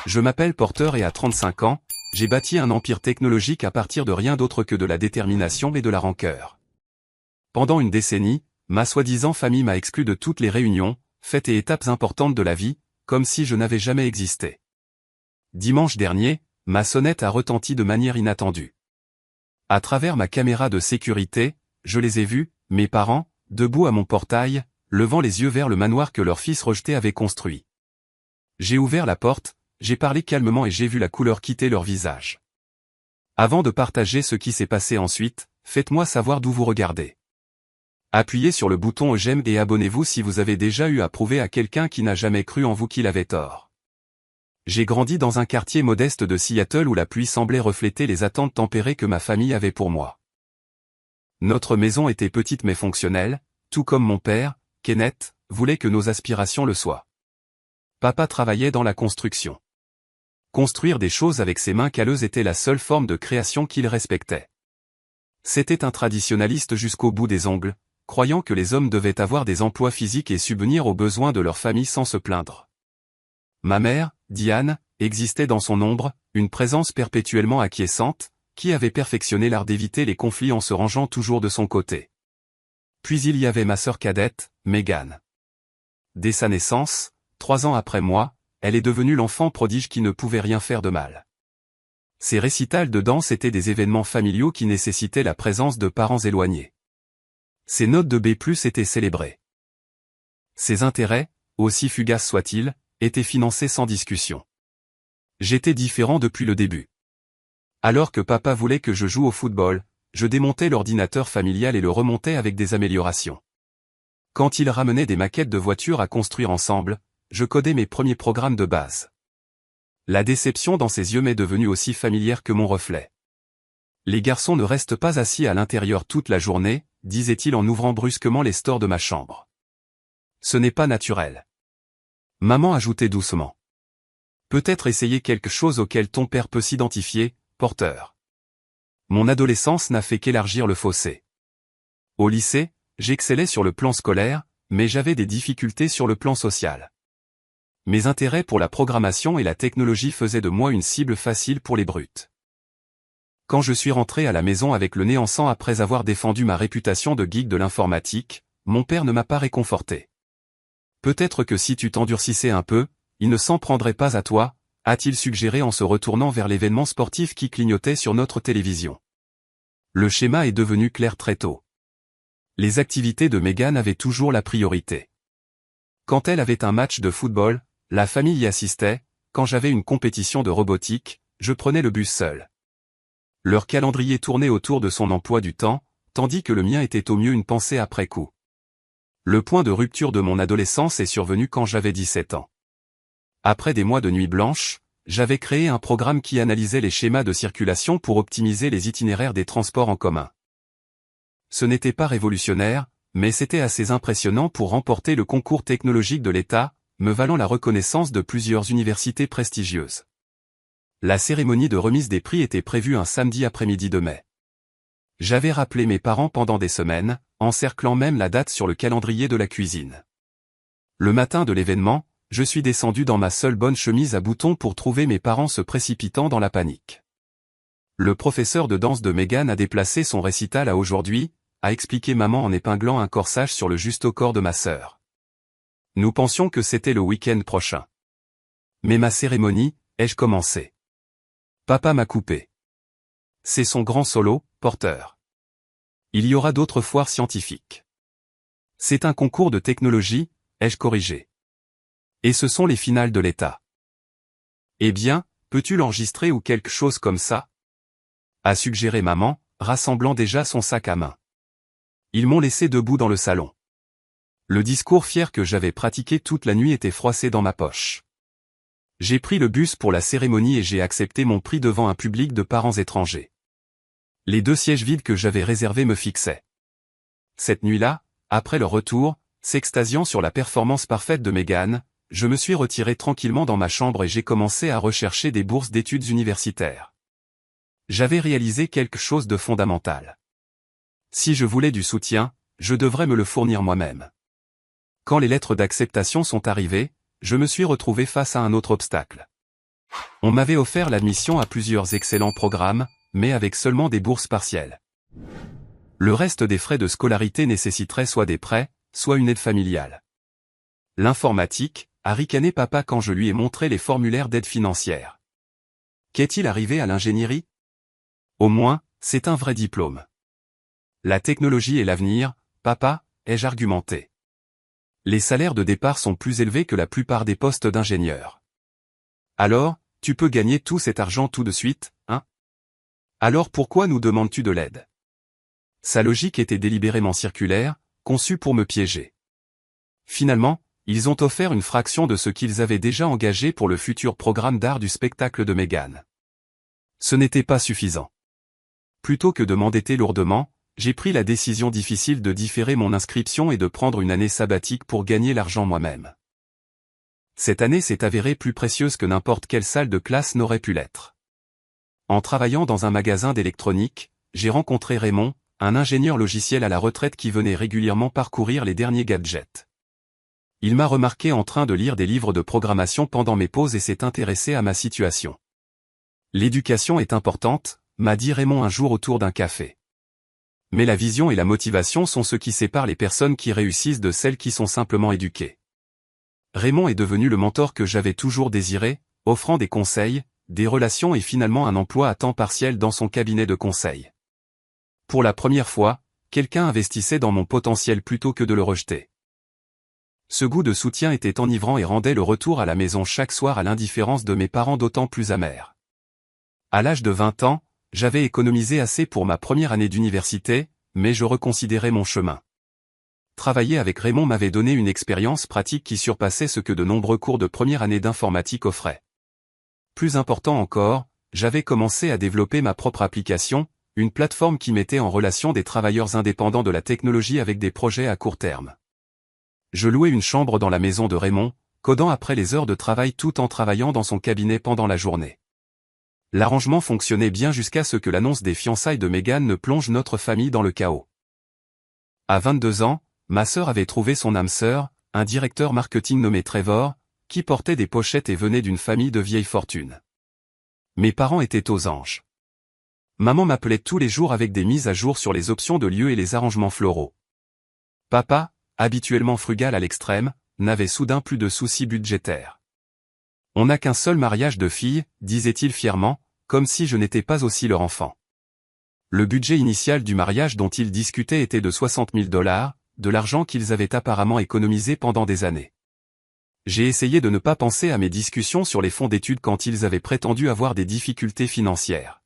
Je m'appelle Porter et à 35 ans, j'ai bâti un empire technologique à partir de rien d'autre que de la détermination et de la rancœur. Pendant une décennie, ma soi-disant famille m'a exclu de toutes les réunions, fêtes et étapes importantes de la vie, comme si je n'avais jamais existé. Dimanche dernier, ma sonnette a retenti de manière inattendue. À travers ma caméra de sécurité, je les ai vus, mes parents, debout à mon portail, levant les yeux vers le manoir que leur fils rejeté avait construit. J'ai ouvert la porte, j'ai parlé calmement et j'ai vu la couleur quitter leur visage. Avant de partager ce qui s'est passé ensuite, faites-moi savoir d'où vous regardez. Appuyez sur le bouton j'aime et abonnez-vous si vous avez déjà eu à prouver à quelqu'un qui n'a jamais cru en vous qu'il avait tort. J'ai grandi dans un quartier modeste de Seattle où la pluie semblait refléter les attentes tempérées que ma famille avait pour moi. Notre maison était petite mais fonctionnelle, tout comme mon père, Kenneth, voulait que nos aspirations le soient. Papa travaillait dans la construction. Construire des choses avec ses mains calleuses était la seule forme de création qu'il respectait. C'était un traditionnaliste jusqu'au bout des ongles, croyant que les hommes devaient avoir des emplois physiques et subvenir aux besoins de leur famille sans se plaindre. Ma mère, Diane, existait dans son ombre, une présence perpétuellement acquiescente, qui avait perfectionné l'art d'éviter les conflits en se rangeant toujours de son côté. Puis il y avait ma sœur cadette, Megan. Dès sa naissance, 3 ans après moi, elle est devenue l'enfant prodige qui ne pouvait rien faire de mal. Ses récitals de danse étaient des événements familiaux qui nécessitaient la présence de parents éloignés. Ses notes de B+ étaient célébrées. Ses intérêts, aussi fugaces soient-ils, étaient financés sans discussion. J'étais différent depuis le début. Alors que papa voulait que je joue au football, je démontais l'ordinateur familial et le remontais avec des améliorations. Quand il ramenait des maquettes de voitures à construire ensemble, je codais mes premiers programmes de base. La déception dans ses yeux m'est devenue aussi familière que mon reflet. Les garçons ne restent pas assis à l'intérieur toute la journée, disait-il en ouvrant brusquement les stores de ma chambre. Ce n'est pas naturel. Maman ajoutait doucement. Peut-être essayer quelque chose auquel ton père peut s'identifier, Porter. Mon adolescence n'a fait qu'élargir le fossé. Au lycée, j'excellais sur le plan scolaire, mais j'avais des difficultés sur le plan social. Mes intérêts pour la programmation et la technologie faisaient de moi une cible facile pour les brutes. Quand je suis rentré à la maison avec le nez en sang après avoir défendu ma réputation de geek de l'informatique, mon père ne m'a pas réconforté. Peut-être que si tu t'endurcissais un peu, il ne s'en prendrait pas à toi, a-t-il suggéré en se retournant vers l'événement sportif qui clignotait sur notre télévision. Le schéma est devenu clair très tôt. Les activités de Megan avaient toujours la priorité. Quand elle avait un match de football, la famille y assistait, quand j'avais une compétition de robotique, je prenais le bus seul. Leur calendrier tournait autour de son emploi du temps, tandis que le mien était au mieux une pensée après coup. Le point de rupture de mon adolescence est survenu quand j'avais 17 ans. Après des mois de nuit blanche, j'avais créé un programme qui analysait les schémas de circulation pour optimiser les itinéraires des transports en commun. Ce n'était pas révolutionnaire, mais c'était assez impressionnant pour remporter le concours technologique de l'État, me valant la reconnaissance de plusieurs universités prestigieuses. La cérémonie de remise des prix était prévue un samedi après-midi de mai. J'avais rappelé mes parents pendant des semaines, encerclant même la date sur le calendrier de la cuisine. Le matin de l'événement, je suis descendu dans ma seule bonne chemise à boutons pour trouver mes parents se précipitant dans la panique. Le professeur de danse de Megan a déplacé son récital à aujourd'hui, a expliqué maman en épinglant un corsage sur le juste au corps de ma sœur. Nous pensions que c'était le week-end prochain. Mais ma cérémonie, ai-je commencé? Papa m'a coupé. C'est son grand solo, Porter. Il y aura d'autres foires scientifiques. C'est un concours de technologie, ai-je corrigé. Et ce sont les finales de l'État. Eh bien, peux-tu l'enregistrer ou quelque chose comme ça? A suggéré maman, rassemblant déjà son sac à main. Ils m'ont laissé debout dans le salon. Le discours fier que j'avais pratiqué toute la nuit était froissé dans ma poche. J'ai pris le bus pour la cérémonie et j'ai accepté mon prix devant un public de parents étrangers. Les 2 sièges vides que j'avais réservés me fixaient. Cette nuit-là, après leur retour, s'extasiant sur la performance parfaite de Megan, je me suis retiré tranquillement dans ma chambre et j'ai commencé à rechercher des bourses d'études universitaires. J'avais réalisé quelque chose de fondamental. Si je voulais du soutien, je devrais me le fournir moi-même. Quand les lettres d'acceptation sont arrivées, je me suis retrouvé face à un autre obstacle. On m'avait offert l'admission à plusieurs excellents programmes, mais avec seulement des bourses partielles. Le reste des frais de scolarité nécessiterait soit des prêts, soit une aide familiale. L'informatique, a ricané papa quand je lui ai montré les formulaires d'aide financière. Qu'est-il arrivé à l'ingénierie? Au moins, c'est un vrai diplôme. La technologie est l'avenir, papa, ai-je argumenté. Les salaires de départ sont plus élevés que la plupart des postes d'ingénieur. Alors, tu peux gagner tout cet argent tout de suite, hein? Alors pourquoi nous demandes-tu de l'aide? Sa logique était délibérément circulaire, conçue pour me piéger. Finalement, ils ont offert une fraction de ce qu'ils avaient déjà engagé pour le futur programme d'art du spectacle de Meghan. Ce n'était pas suffisant. Plutôt que de m'endetter lourdement, j'ai pris la décision difficile de différer mon inscription et de prendre une année sabbatique pour gagner l'argent moi-même. Cette année s'est avérée plus précieuse que n'importe quelle salle de classe n'aurait pu l'être. En travaillant dans un magasin d'électronique, j'ai rencontré Raymond, un ingénieur logiciel à la retraite qui venait régulièrement parcourir les derniers gadgets. Il m'a remarqué en train de lire des livres de programmation pendant mes pauses et s'est intéressé à ma situation. L'éducation est importante, m'a dit Raymond un jour autour d'un café. Mais la vision et la motivation sont ce qui séparent les personnes qui réussissent de celles qui sont simplement éduquées. Raymond est devenu le mentor que j'avais toujours désiré, offrant des conseils, des relations et finalement un emploi à temps partiel dans son cabinet de conseil. Pour la première fois, quelqu'un investissait dans mon potentiel plutôt que de le rejeter. Ce goût de soutien était enivrant et rendait le retour à la maison chaque soir à l'indifférence de mes parents d'autant plus amer. À l'âge de 20 ans, j'avais économisé assez pour ma première année d'université, mais je reconsidérais mon chemin. Travailler avec Raymond m'avait donné une expérience pratique qui surpassait ce que de nombreux cours de première année d'informatique offraient. Plus important encore, j'avais commencé à développer ma propre application, une plateforme qui mettait en relation des travailleurs indépendants de la technologie avec des projets à court terme. Je louais une chambre dans la maison de Raymond, codant après les heures de travail tout en travaillant dans son cabinet pendant la journée. L'arrangement fonctionnait bien jusqu'à ce que l'annonce des fiançailles de Meghan ne plonge notre famille dans le chaos. À 22 ans, ma sœur avait trouvé son âme sœur, un directeur marketing nommé Trevor, qui portait des pochettes et venait d'une famille de vieille fortune. Mes parents étaient aux anges. Maman m'appelait tous les jours avec des mises à jour sur les options de lieu et les arrangements floraux. Papa, habituellement frugal à l'extrême, n'avait soudain plus de soucis budgétaires. On n'a qu'un seul mariage de filles, disait-il fièrement, comme si je n'étais pas aussi leur enfant. Le budget initial du mariage dont ils discutaient était de $60 000, de l'argent qu'ils avaient apparemment économisé pendant des années. J'ai essayé de ne pas penser à mes discussions sur les fonds d'études quand ils avaient prétendu avoir des difficultés financières.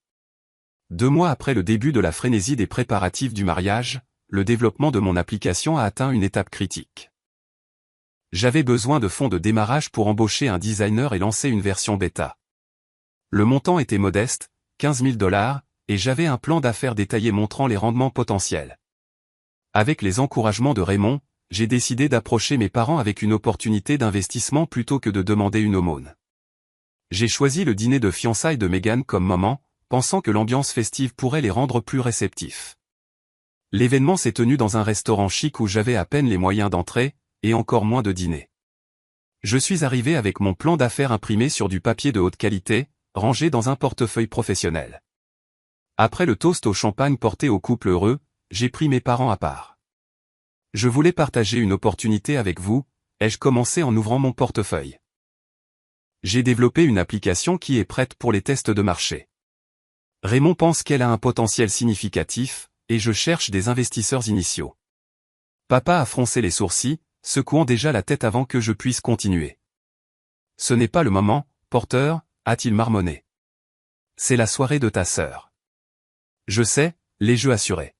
2 mois après le début de la frénésie des préparatifs du mariage, le développement de mon application a atteint une étape critique. J'avais besoin de fonds de démarrage pour embaucher un designer et lancer une version bêta. Le montant était modeste, $15 000, et j'avais un plan d'affaires détaillé montrant les rendements potentiels. Avec les encouragements de Raymond, j'ai décidé d'approcher mes parents avec une opportunité d'investissement plutôt que de demander une aumône. J'ai choisi le dîner de fiançailles de Meghan comme moment, pensant que l'ambiance festive pourrait les rendre plus réceptifs. L'événement s'est tenu dans un restaurant chic où j'avais à peine les moyens d'entrer, et encore moins de dîner. Je suis arrivé avec mon plan d'affaires imprimé sur du papier de haute qualité, rangé dans un portefeuille professionnel. Après le toast au champagne porté au couple heureux, j'ai pris mes parents à part. Je voulais partager une opportunité avec vous, ai-je commencé en ouvrant mon portefeuille. J'ai développé une application qui est prête pour les tests de marché. Raymond pense qu'elle a un potentiel significatif, et je cherche des investisseurs initiaux. Papa a froncé les sourcils, secouant déjà la tête avant que je puisse continuer. Ce n'est pas le moment, Porter, a-t-il marmonné. C'est la soirée de ta sœur. Je sais, les jeux assurés.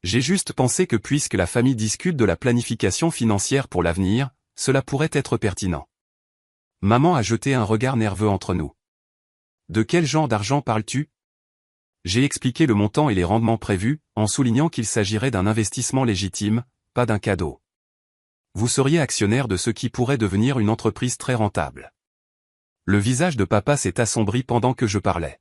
J'ai juste pensé que puisque la famille discute de la planification financière pour l'avenir, cela pourrait être pertinent. Maman a jeté un regard nerveux entre nous. De quel genre d'argent parles-tu ? J'ai expliqué le montant et les rendements prévus, en soulignant qu'il s'agirait d'un investissement légitime, pas d'un cadeau. Vous seriez actionnaire de ce qui pourrait devenir une entreprise très rentable. Le visage de papa s'est assombri pendant que je parlais.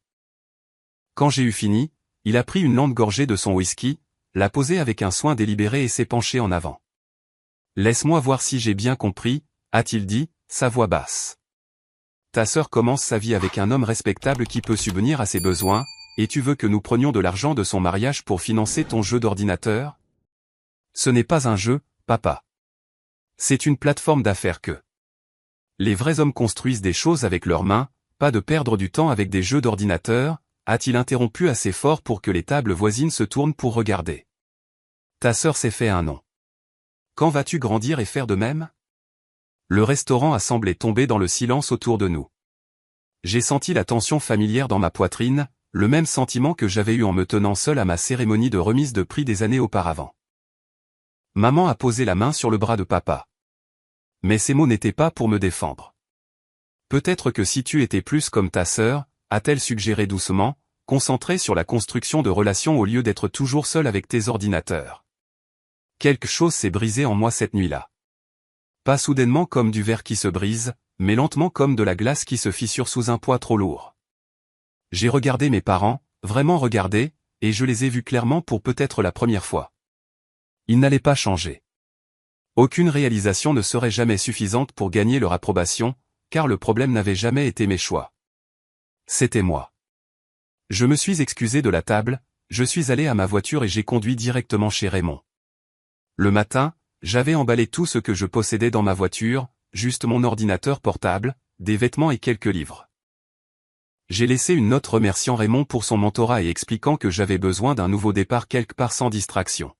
Quand j'ai eu fini, il a pris une lente gorgée de son whisky, l'a posée avec un soin délibéré et s'est penché en avant. Laisse-moi voir si j'ai bien compris, a-t-il dit, sa voix basse. ta sœur commence sa vie avec un homme respectable qui peut subvenir à ses besoins, et tu veux que nous prenions de l'argent de son mariage pour financer ton jeu d'ordinateur? Ce n'est pas un jeu, papa. C'est une plateforme d'affaires que les vrais hommes construisent des choses avec leurs mains, pas de perdre du temps avec des jeux d'ordinateur, a-t-il interrompu assez fort pour que les tables voisines se tournent pour regarder. Ta sœur s'est fait un nom. Quand vas-tu grandir et faire de même? Le restaurant a semblé tomber dans le silence autour de nous. J'ai senti la tension familière dans ma poitrine, le même sentiment que j'avais eu en me tenant seul à ma cérémonie de remise de prix des années auparavant. Maman a posé la main sur le bras de papa. Mais ces mots n'étaient pas pour me défendre. Peut-être que si tu étais plus comme ta sœur, a-t-elle suggéré doucement, concentrée sur la construction de relations au lieu d'être toujours seule avec tes ordinateurs. Quelque chose s'est brisé en moi cette nuit-là. Pas soudainement comme du verre qui se brise, mais lentement comme de la glace qui se fissure sous un poids trop lourd. J'ai regardé mes parents, vraiment regardé, et je les ai vus clairement pour peut-être la première fois. Ils n'allaient pas changer. Aucune réalisation ne serait jamais suffisante pour gagner leur approbation, car le problème n'avait jamais été mes choix. C'était moi. Je me suis excusé de la table, je suis allé à ma voiture et j'ai conduit directement chez Raymond. Le matin, j'avais emballé tout ce que je possédais dans ma voiture, juste mon ordinateur portable, des vêtements et quelques livres. J'ai laissé une note remerciant Raymond pour son mentorat et expliquant que j'avais besoin d'un nouveau départ quelque part sans distraction.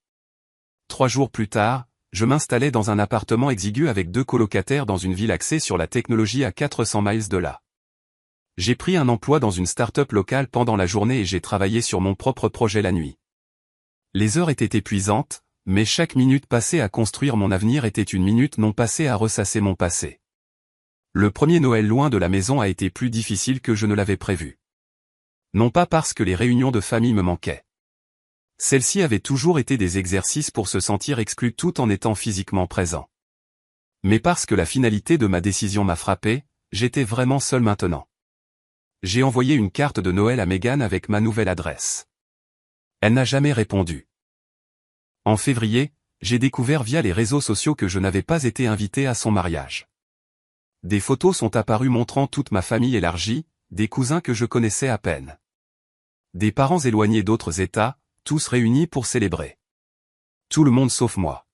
3 jours plus tard, je m'installais dans un appartement exigu avec 2 colocataires dans une ville axée sur la technologie à 400 miles de là. J'ai pris un emploi dans une start-up locale pendant la journée et j'ai travaillé sur mon propre projet la nuit. Les heures étaient épuisantes, mais chaque minute passée à construire mon avenir était une minute non passée à ressasser mon passé. Le premier Noël loin de la maison a été plus difficile que je ne l'avais prévu. Non pas parce que les réunions de famille me manquaient. Celles-ci avaient toujours été des exercices pour se sentir exclu tout en étant physiquement présent. Mais parce que la finalité de ma décision m'a frappé, j'étais vraiment seul maintenant. J'ai envoyé une carte de Noël à Megan avec ma nouvelle adresse. Elle n'a jamais répondu. En février, j'ai découvert via les réseaux sociaux que je n'avais pas été invité à son mariage. Des photos sont apparues montrant toute ma famille élargie, des cousins que je connaissais à peine. Des parents éloignés d'autres États, tous réunis pour célébrer. Tout le monde sauf moi.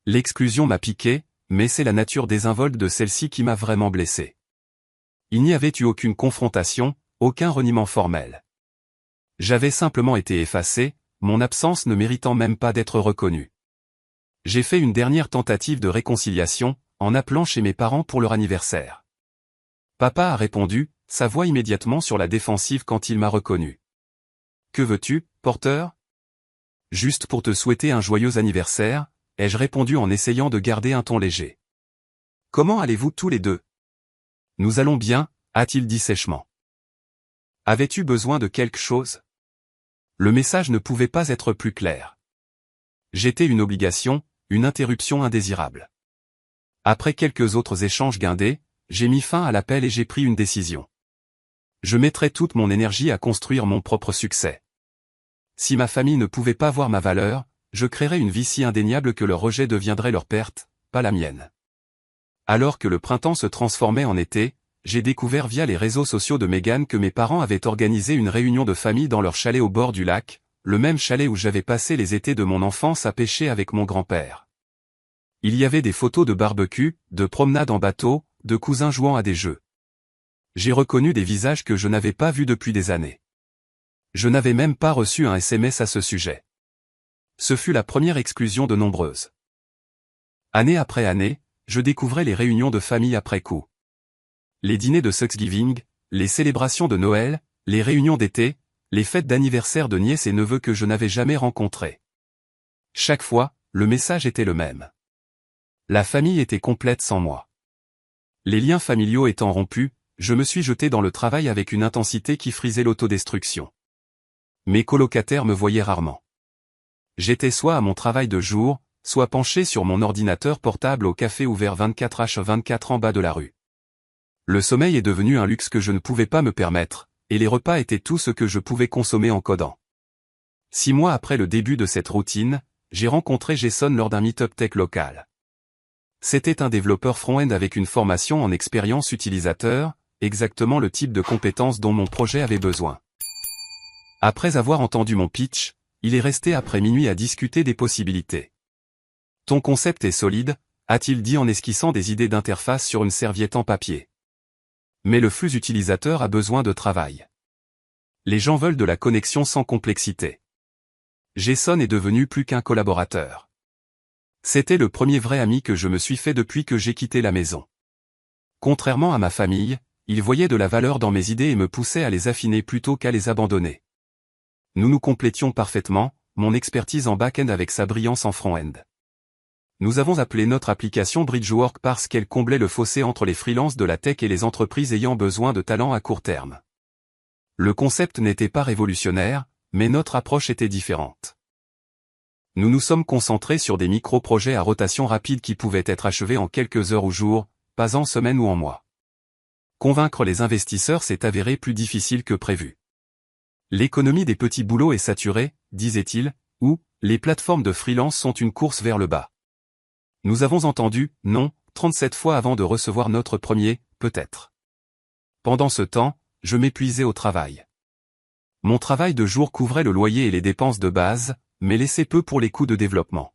L'exclusion m'a piqué, mais c'est la nature désinvolte de celle-ci qui m'a vraiment blessé. Il n'y avait eu aucune confrontation, aucun reniement formel. J'avais simplement été effacé, mon absence ne méritant même pas d'être reconnue. J'ai fait une dernière tentative de réconciliation, en appelant chez mes parents pour leur anniversaire. Papa a répondu, sa voix immédiatement sur la défensive quand il m'a reconnu. « Que veux-tu, Porter ?» « Juste pour te souhaiter un joyeux anniversaire », ai-je répondu en essayant de garder un ton léger. « Comment allez-vous tous les deux ?»« Nous allons bien », a-t-il dit sèchement. « Avais-tu besoin de quelque chose ?» Le message ne pouvait pas être plus clair. J'étais une obligation, une interruption indésirable. Après quelques autres échanges guindés, j'ai mis fin à l'appel et j'ai pris une décision. Je mettrai toute mon énergie à construire mon propre succès. Si ma famille ne pouvait pas voir ma valeur, je créerais une vie si indéniable que leur rejet deviendrait leur perte, pas la mienne. Alors que le printemps se transformait en été, j'ai découvert via les réseaux sociaux de Megan que mes parents avaient organisé une réunion de famille dans leur chalet au bord du lac, le même chalet où j'avais passé les étés de mon enfance à pêcher avec mon grand-père. Il y avait des photos de barbecue, de promenades en bateau, de cousins jouant à des jeux. J'ai reconnu des visages que je n'avais pas vus depuis des années. Je n'avais même pas reçu un SMS à ce sujet. Ce fut la première exclusion de nombreuses. Année après année, je découvrais les réunions de famille après coup. Les dîners de Thanksgiving, les célébrations de Noël, les réunions d'été, les fêtes d'anniversaire de nièces et neveux que je n'avais jamais rencontrés. Chaque fois, le message était le même. La famille était complète sans moi. Les liens familiaux étant rompus, je me suis jeté dans le travail avec une intensité qui frisait l'autodestruction. Mes colocataires me voyaient rarement. J'étais soit à mon travail de jour, soit penché sur mon ordinateur portable au café ouvert 24h24 en bas de la rue. Le sommeil est devenu un luxe que je ne pouvais pas me permettre, et les repas étaient tout ce que je pouvais consommer en codant. 6 mois après le début de cette routine, j'ai rencontré Jason lors d'un meet-up tech local. C'était un développeur front-end avec une formation en expérience utilisateur, exactement le type de compétences dont mon projet avait besoin. Après avoir entendu mon pitch, il est resté après minuit à discuter des possibilités. Ton concept est solide, a-t-il dit en esquissant des idées d'interface sur une serviette en papier. Mais le flux utilisateur a besoin de travail. Les gens veulent de la connexion sans complexité. Jason est devenu plus qu'un collaborateur. C'était le premier vrai ami que je me suis fait depuis que j'ai quitté la maison. Contrairement à ma famille, il voyait de la valeur dans mes idées et me poussait à les affiner plutôt qu'à les abandonner. Nous nous complétions parfaitement, mon expertise en back-end avec sa brillance en front-end. Nous avons appelé notre application Bridgework parce qu'elle comblait le fossé entre les freelances de la tech et les entreprises ayant besoin de talents à court terme. Le concept n'était pas révolutionnaire, mais notre approche était différente. Nous nous sommes concentrés sur des micro-projets à rotation rapide qui pouvaient être achevés en quelques heures ou jours, pas en semaines ou en mois. Convaincre les investisseurs s'est avéré plus difficile que prévu. L'économie des petits boulots est saturée, disait-il, ou les plateformes de freelance sont une course vers le bas. Nous avons entendu « non » 37 fois avant de recevoir notre premier « peut-être ». Pendant ce temps, je m'épuisais au travail. Mon travail de jour couvrait le loyer et les dépenses de base, mais laissait peu pour les coûts de développement.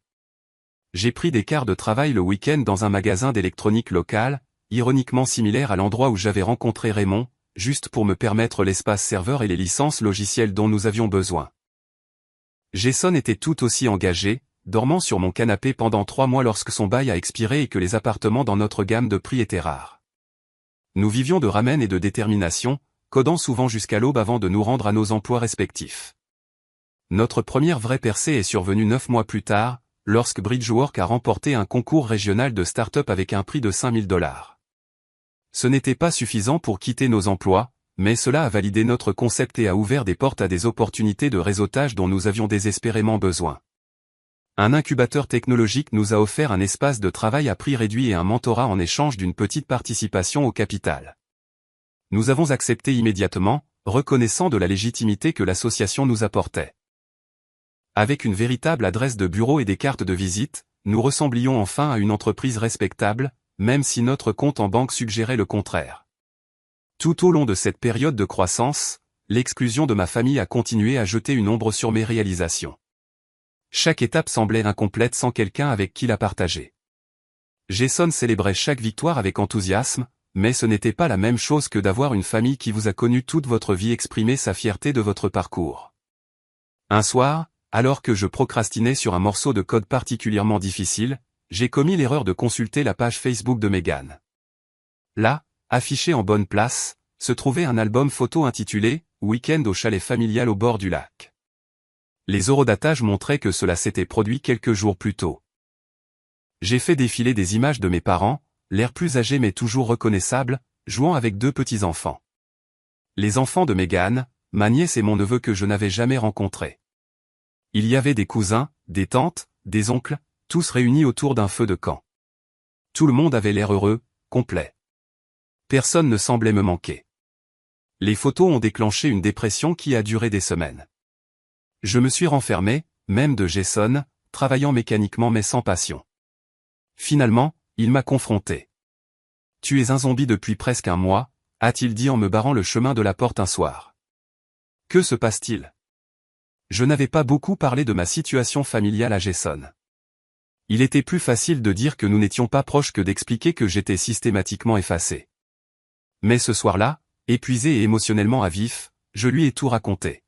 J'ai pris des quarts de travail le week-end dans un magasin d'électronique local, ironiquement similaire à l'endroit où j'avais rencontré Raymond, juste pour me permettre l'espace serveur et les licences logicielles dont nous avions besoin. Jason était tout aussi engagé, dormant sur mon canapé pendant 3 mois lorsque son bail a expiré et que les appartements dans notre gamme de prix étaient rares. Nous vivions de ramen et de détermination, codant souvent jusqu'à l'aube avant de nous rendre à nos emplois respectifs. Notre première vraie percée est survenue 9 mois plus tard, lorsque Bridgework a remporté un concours régional de start-up avec un prix de $5000. Ce n'était pas suffisant pour quitter nos emplois, mais cela a validé notre concept et a ouvert des portes à des opportunités de réseautage dont nous avions désespérément besoin. Un incubateur technologique nous a offert un espace de travail à prix réduit et un mentorat en échange d'une petite participation au capital. Nous avons accepté immédiatement, reconnaissant de la légitimité que l'association nous apportait. Avec une véritable adresse de bureau et des cartes de visite, nous ressemblions enfin à une entreprise respectable, même si notre compte en banque suggérait le contraire. Tout au long de cette période de croissance, l'exclusion de ma famille a continué à jeter une ombre sur mes réalisations. Chaque étape semblait incomplète sans quelqu'un avec qui la partager. Jason célébrait chaque victoire avec enthousiasme, mais ce n'était pas la même chose que d'avoir une famille qui vous a connu toute votre vie exprimer sa fierté de votre parcours. Un soir, alors que je procrastinais sur un morceau de code particulièrement difficile, j'ai commis l'erreur de consulter la page Facebook de Megan. Là, affiché en bonne place, se trouvait un album photo intitulé « Week-end au chalet familial au bord du lac ». Les eurodatages montraient que cela s'était produit quelques jours plus tôt. J'ai fait défiler des images de mes parents, l'air plus âgés mais toujours reconnaissables, jouant avec 2 petits-enfants. Les enfants de Megan, ma nièce et mon neveu que je n'avais jamais rencontrés. Il y avait des cousins, des tantes, des oncles, tous réunis autour d'un feu de camp. Tout le monde avait l'air heureux, complet. Personne ne semblait me manquer. Les photos ont déclenché une dépression qui a duré des semaines. Je me suis renfermé, même de Jason, travaillant mécaniquement mais sans passion. Finalement, il m'a confronté. « Tu es un zombie depuis presque un mois », a-t-il dit en me barrant le chemin de la porte un soir. Que se passe-t-il? Je n'avais pas beaucoup parlé de ma situation familiale à Jason. Il était plus facile de dire que nous n'étions pas proches que d'expliquer que j'étais systématiquement effacé. Mais ce soir-là, épuisé et émotionnellement à vif, je lui ai tout raconté.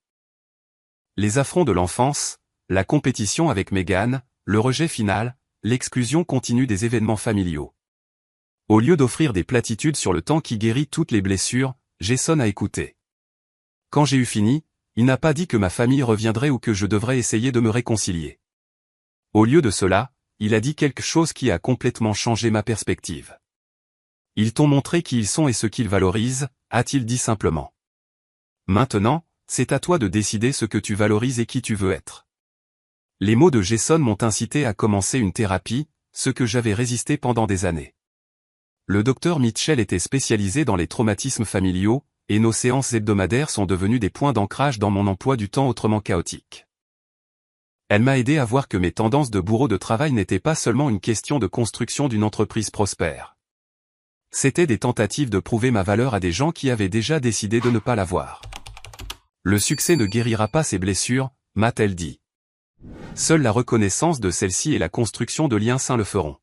Les affronts de l'enfance, la compétition avec Megan, le rejet final, l'exclusion continue des événements familiaux. Au lieu d'offrir des platitudes sur le temps qui guérit toutes les blessures, Jason a écouté. Quand j'ai eu fini, il n'a pas dit que ma famille reviendrait ou que je devrais essayer de me réconcilier. Au lieu de cela, il a dit quelque chose qui a complètement changé ma perspective. Ils t'ont montré qui ils sont et ce qu'ils valorisent, a-t-il dit simplement. Maintenant, c'est à toi de décider ce que tu valorises et qui tu veux être. Les mots de Jason m'ont incité à commencer une thérapie, ce que j'avais résisté pendant des années. Le docteur Mitchell était spécialisé dans les traumatismes familiaux, et nos séances hebdomadaires sont devenues des points d'ancrage dans mon emploi du temps autrement chaotique. Elle m'a aidé à voir que mes tendances de bourreau de travail n'étaient pas seulement une question de construction d'une entreprise prospère. C'étaient des tentatives de prouver ma valeur à des gens qui avaient déjà décidé de ne pas l'avoir. Le succès ne guérira pas ces blessures, m'a-t-elle dit. Seule la reconnaissance de celle-ci et la construction de liens sains le feront.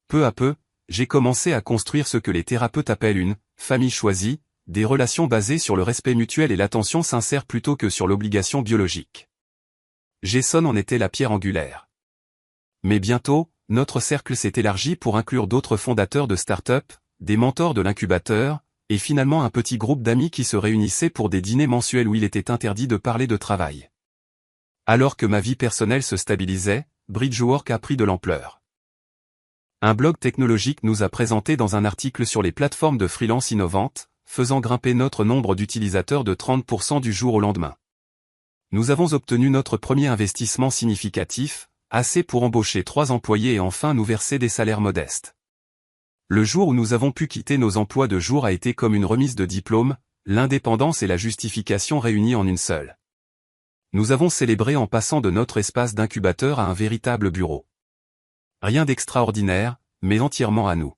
Peu à peu, j'ai commencé à construire ce que les thérapeutes appellent une famille choisie, des relations basées sur le respect mutuel et l'attention sincère plutôt que sur l'obligation biologique. Jason en était la pierre angulaire. Mais bientôt, notre cercle s'est élargi pour inclure d'autres fondateurs de start-up, des mentors de l'incubateur, et finalement un petit groupe d'amis qui se réunissaient pour des dîners mensuels où il était interdit de parler de travail. Alors que ma vie personnelle se stabilisait, Bridgework a pris de l'ampleur. Un blog technologique nous a présenté dans un article sur les plateformes de freelance innovantes, faisant grimper notre nombre d'utilisateurs de 30% du jour au lendemain. Nous avons obtenu notre premier investissement significatif, assez pour embaucher 3 employés et enfin nous verser des salaires modestes. Le jour où nous avons pu quitter nos emplois de jour a été comme une remise de diplôme, l'indépendance et la justification réunies en une seule. Nous avons célébré en passant de notre espace d'incubateur à un véritable bureau. Rien d'extraordinaire, mais entièrement à nous.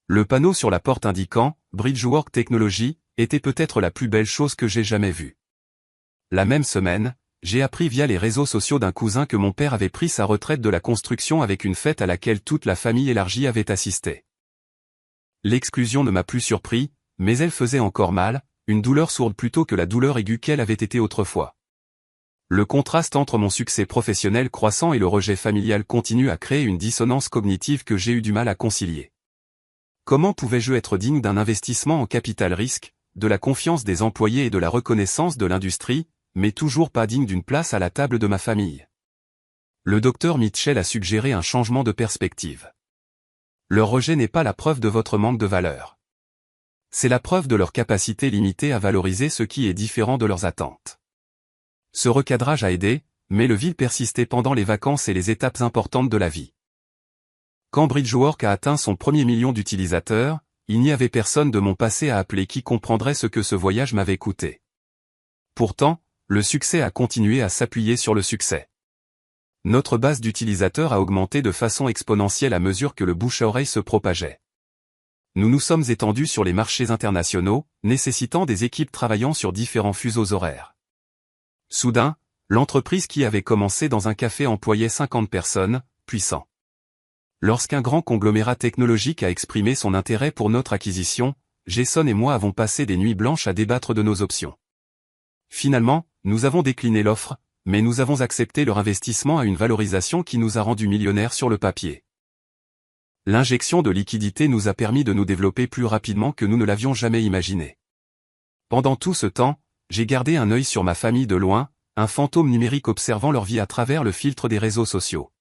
Le panneau sur la porte indiquant « Bridgework Technology » était peut-être la plus belle chose que j'ai jamais vue. La même semaine, j'ai appris via les réseaux sociaux d'un cousin que mon père avait pris sa retraite de la construction avec une fête à laquelle toute la famille élargie avait assisté. L'exclusion ne m'a plus surpris, mais elle faisait encore mal, une douleur sourde plutôt que la douleur aiguë qu'elle avait été autrefois. Le contraste entre mon succès professionnel croissant et le rejet familial continue à créer une dissonance cognitive que j'ai eu du mal à concilier. Comment pouvais-je être digne d'un investissement en capital risque, de la confiance des employés et de la reconnaissance de l'industrie, mais toujours pas digne d'une place à la table de ma famille? Le docteur Mitchell a suggéré un changement de perspective. Leur rejet n'est pas la preuve de votre manque de valeur. C'est la preuve de leur capacité limitée à valoriser ce qui est différent de leurs attentes. Ce recadrage a aidé, mais le vide persistait pendant les vacances et les étapes importantes de la vie. Quand Bridgework a atteint son premier million d'utilisateurs, il n'y avait personne de mon passé à appeler qui comprendrait ce que ce voyage m'avait coûté. Pourtant, le succès a continué à s'appuyer sur le succès. Notre base d'utilisateurs a augmenté de façon exponentielle à mesure que le bouche-à-oreille se propageait. Nous nous sommes étendus sur les marchés internationaux, nécessitant des équipes travaillant sur différents fuseaux horaires. Soudain, l'entreprise qui avait commencé dans un café employait 50 personnes, puissant. Lorsqu'un grand conglomérat technologique a exprimé son intérêt pour notre acquisition, Jason et moi avons passé des nuits blanches à débattre de nos options. Finalement, nous avons décliné l'offre, mais nous avons accepté leur investissement à une valorisation qui nous a rendus millionnaires sur le papier. L'injection de liquidité nous a permis de nous développer plus rapidement que nous ne l'avions jamais imaginé. Pendant tout ce temps, j'ai gardé un œil sur ma famille de loin, un fantôme numérique observant leur vie à travers le filtre des réseaux sociaux.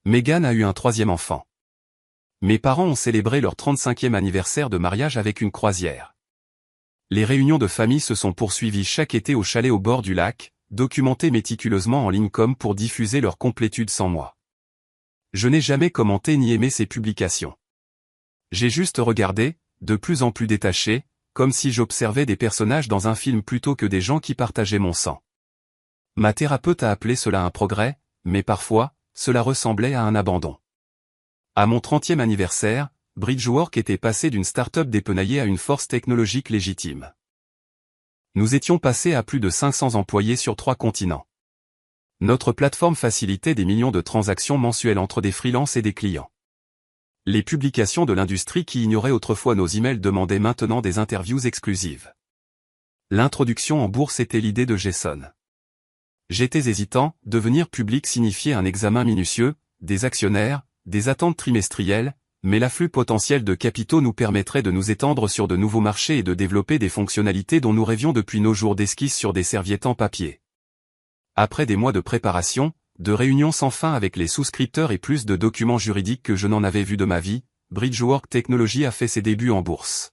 Meghan a eu un 3e enfant. Mes parents ont célébré leur 35e anniversaire de mariage avec une croisière. Les réunions de famille se sont poursuivies chaque été au chalet au bord du lac, documentées méticuleusement en ligne comme pour diffuser leur complétude sans moi. Je n'ai jamais commenté ni aimé ces publications. J'ai juste regardé, de plus en plus détaché, comme si j'observais des personnages dans un film plutôt que des gens qui partageaient mon sang. Ma thérapeute a appelé cela un progrès, mais parfois, cela ressemblait à un abandon. À mon 30e anniversaire, Bridgework était passé d'une start-up dépenaillée à une force technologique légitime. Nous étions passés à plus de 500 employés sur 3 continents. Notre plateforme facilitait des millions de transactions mensuelles entre des freelances et des clients. Les publications de l'industrie qui ignoraient autrefois nos emails demandaient maintenant des interviews exclusives. L'introduction en bourse était l'idée de Jason. J'étais hésitant, devenir public signifiait un examen minutieux, des actionnaires, des attentes trimestrielles, mais l'afflux potentiel de capitaux nous permettrait de nous étendre sur de nouveaux marchés et de développer des fonctionnalités dont nous rêvions depuis nos jours d'esquisse sur des serviettes en papier. Après des mois de préparation, de réunions sans fin avec les souscripteurs et plus de documents juridiques que je n'en avais vu de ma vie, Bridgework Technology a fait ses débuts en bourse.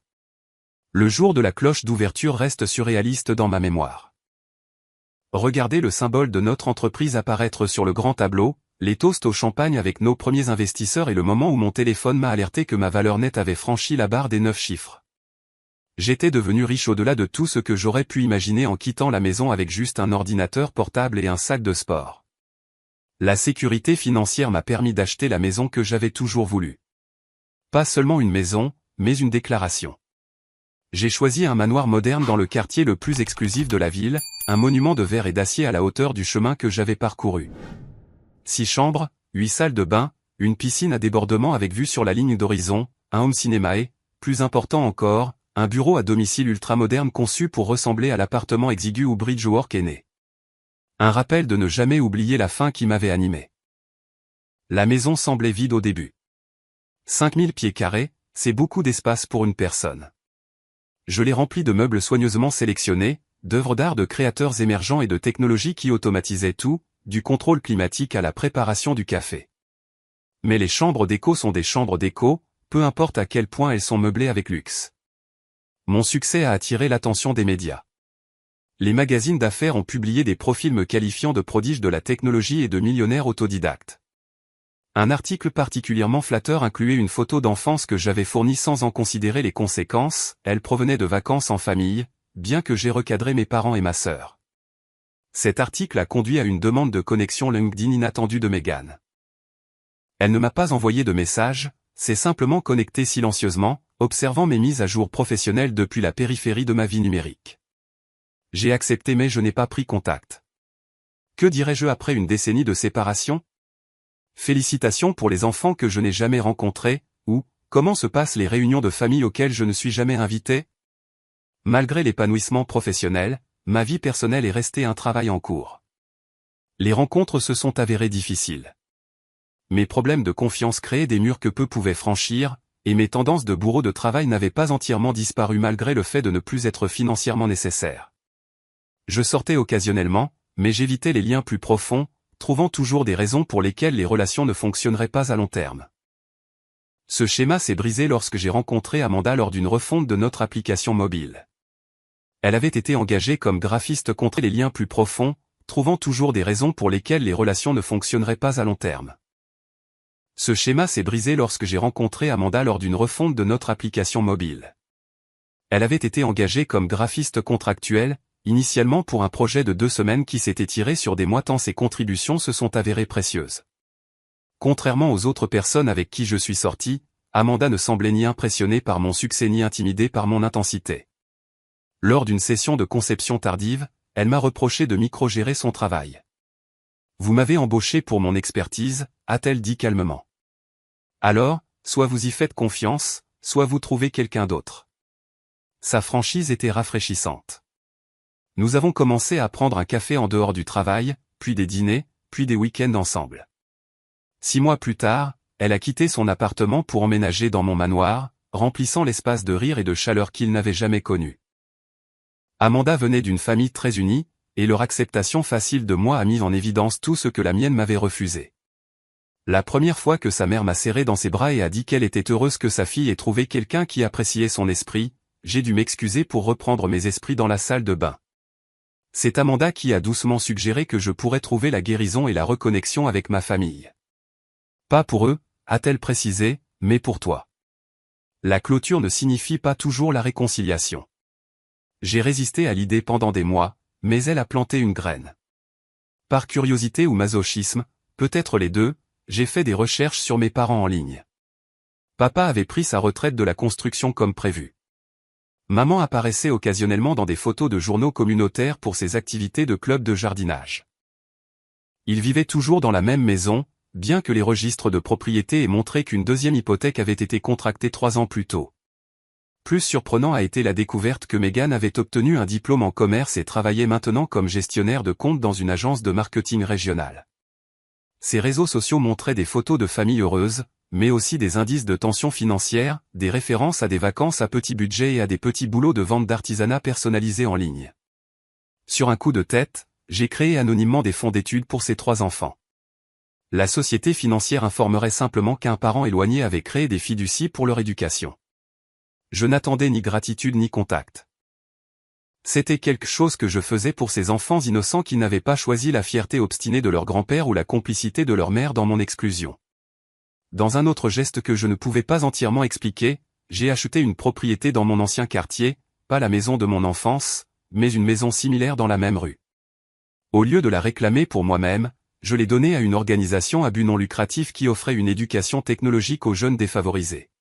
Le jour de la cloche d'ouverture reste surréaliste dans ma mémoire. Regardez le symbole de notre entreprise apparaître sur le grand tableau, les toasts au champagne avec nos premiers investisseurs et le moment où mon téléphone m'a alerté que ma valeur nette avait franchi la barre des 9 chiffres. J'étais devenu riche au-delà de tout ce que j'aurais pu imaginer en quittant la maison avec juste un ordinateur portable et un sac de sport. La sécurité financière m'a permis d'acheter la maison que j'avais toujours voulu. Pas seulement une maison, mais une déclaration. J'ai choisi un manoir moderne dans le quartier le plus exclusif de la ville, un monument de verre et d'acier à la hauteur du chemin que j'avais parcouru. 6 chambres, 8 salles de bain, une piscine à débordement avec vue sur la ligne d'horizon, un home cinéma et, plus important encore, un bureau à domicile ultramoderne conçu pour ressembler à l'appartement exigu où Bridgework est né. Un rappel de ne jamais oublier la fin qui m'avait animé. La maison semblait vide au début. 5000 pieds carrés, c'est beaucoup d'espace pour une personne. Je l'ai rempli de meubles soigneusement sélectionnés, d'œuvres d'art de créateurs émergents et de technologies qui automatisaient tout, du contrôle climatique à la préparation du café. Mais les chambres déco sont des chambres déco, peu importe à quel point elles sont meublées avec luxe. Mon succès a attiré l'attention des médias. Les magazines d'affaires ont publié des profils me qualifiant de prodiges de la technologie et de millionnaires autodidactes. Un article particulièrement flatteur incluait une photo d'enfance que j'avais fournie sans en considérer les conséquences, elle provenait de vacances en famille, bien que j'ai recadré mes parents et ma sœur. Cet article a conduit à une demande de connexion LinkedIn inattendue de Megan. Elle ne m'a pas envoyé de message, s'est simplement connectée silencieusement, observant mes mises à jour professionnelles depuis la périphérie de ma vie numérique. J'ai accepté mais je n'ai pas pris contact. Que dirais-je après une décennie de séparation ? Félicitations pour les enfants que je n'ai jamais rencontrés, ou, comment se passent les réunions de famille auxquelles je ne suis jamais invité ? Malgré l'épanouissement professionnel, ma vie personnelle est restée un travail en cours. Les rencontres se sont avérées difficiles. Mes problèmes de confiance créaient des murs que peu pouvaient franchir, et mes tendances de bourreau de travail n'avaient pas entièrement disparu malgré le fait de ne plus être financièrement nécessaire. Je sortais occasionnellement, mais j'évitais les liens plus profonds, trouvant toujours des raisons pour lesquelles les relations ne fonctionneraient pas à long terme. Ce schéma s'est brisé lorsque j'ai rencontré Amanda lors d'une refonte de notre application mobile. Elle avait été engagée comme graphiste contre les liens plus profonds, trouvant toujours des raisons pour lesquelles les relations ne fonctionneraient pas à long terme. Ce schéma s'est brisé lorsque j'ai rencontré Amanda lors d'une refonte de notre application mobile. Elle avait été engagée comme graphiste contractuel, initialement pour un projet de 2 semaines qui s'est étiré sur des mois tant ses contributions se sont avérées précieuses. Contrairement aux autres personnes avec qui je suis sorti, Amanda ne semblait ni impressionnée par mon succès ni intimidée par mon intensité. Lors d'une session de conception tardive, elle m'a reproché de micro-gérer son travail. « Vous m'avez embauché pour mon expertise », a-t-elle dit calmement. « Alors, soit vous y faites confiance, soit vous trouvez quelqu'un d'autre. » Sa franchise était rafraîchissante. Nous avons commencé à prendre un café en dehors du travail, puis des dîners, puis des week-ends ensemble. 6 mois plus tard, elle a quitté son appartement pour emménager dans mon manoir, remplissant l'espace de rire et de chaleur qu'il n'avait jamais connu. Amanda venait d'une famille très unie, et leur acceptation facile de moi a mis en évidence tout ce que la mienne m'avait refusé. La première fois que sa mère m'a serré dans ses bras et a dit qu'elle était heureuse que sa fille ait trouvé quelqu'un qui appréciait son esprit, j'ai dû m'excuser pour reprendre mes esprits dans la salle de bain. C'est Amanda qui a doucement suggéré que je pourrais trouver la guérison et la reconnexion avec ma famille. Pas pour eux, a-t-elle précisé, mais pour toi. La clôture ne signifie pas toujours la réconciliation. J'ai résisté à l'idée pendant des mois, mais elle a planté une graine. Par curiosité ou masochisme, peut-être les deux, j'ai fait des recherches sur mes parents en ligne. Papa avait pris sa retraite de la construction comme prévu. Maman apparaissait occasionnellement dans des photos de journaux communautaires pour ses activités de club de jardinage. Ils vivaient toujours dans la même maison, bien que les registres de propriété aient montré qu'une deuxième hypothèque avait été contractée 3 ans plus tôt. Plus surprenant a été la découverte que Megan avait obtenu un diplôme en commerce et travaillait maintenant comme gestionnaire de compte dans une agence de marketing régionale. Ses réseaux sociaux montraient des photos de familles heureuses, mais aussi des indices de tension financière, des références à des vacances à petit budget et à des petits boulots de vente d'artisanat personnalisés en ligne. Sur un coup de tête, j'ai créé anonymement des fonds d'études pour ses 3 enfants. La société financière informerait simplement qu'un parent éloigné avait créé des fiducies pour leur éducation. Je n'attendais ni gratitude ni contact. C'était quelque chose que je faisais pour ces enfants innocents qui n'avaient pas choisi la fierté obstinée de leur grand-père ou la complicité de leur mère dans mon exclusion. Dans un autre geste que je ne pouvais pas entièrement expliquer, j'ai acheté une propriété dans mon ancien quartier, pas la maison de mon enfance, mais une maison similaire dans la même rue. Au lieu de la réclamer pour moi-même, je l'ai donnée à une organisation à but non lucratif qui offrait une éducation technologique aux jeunes défavorisés.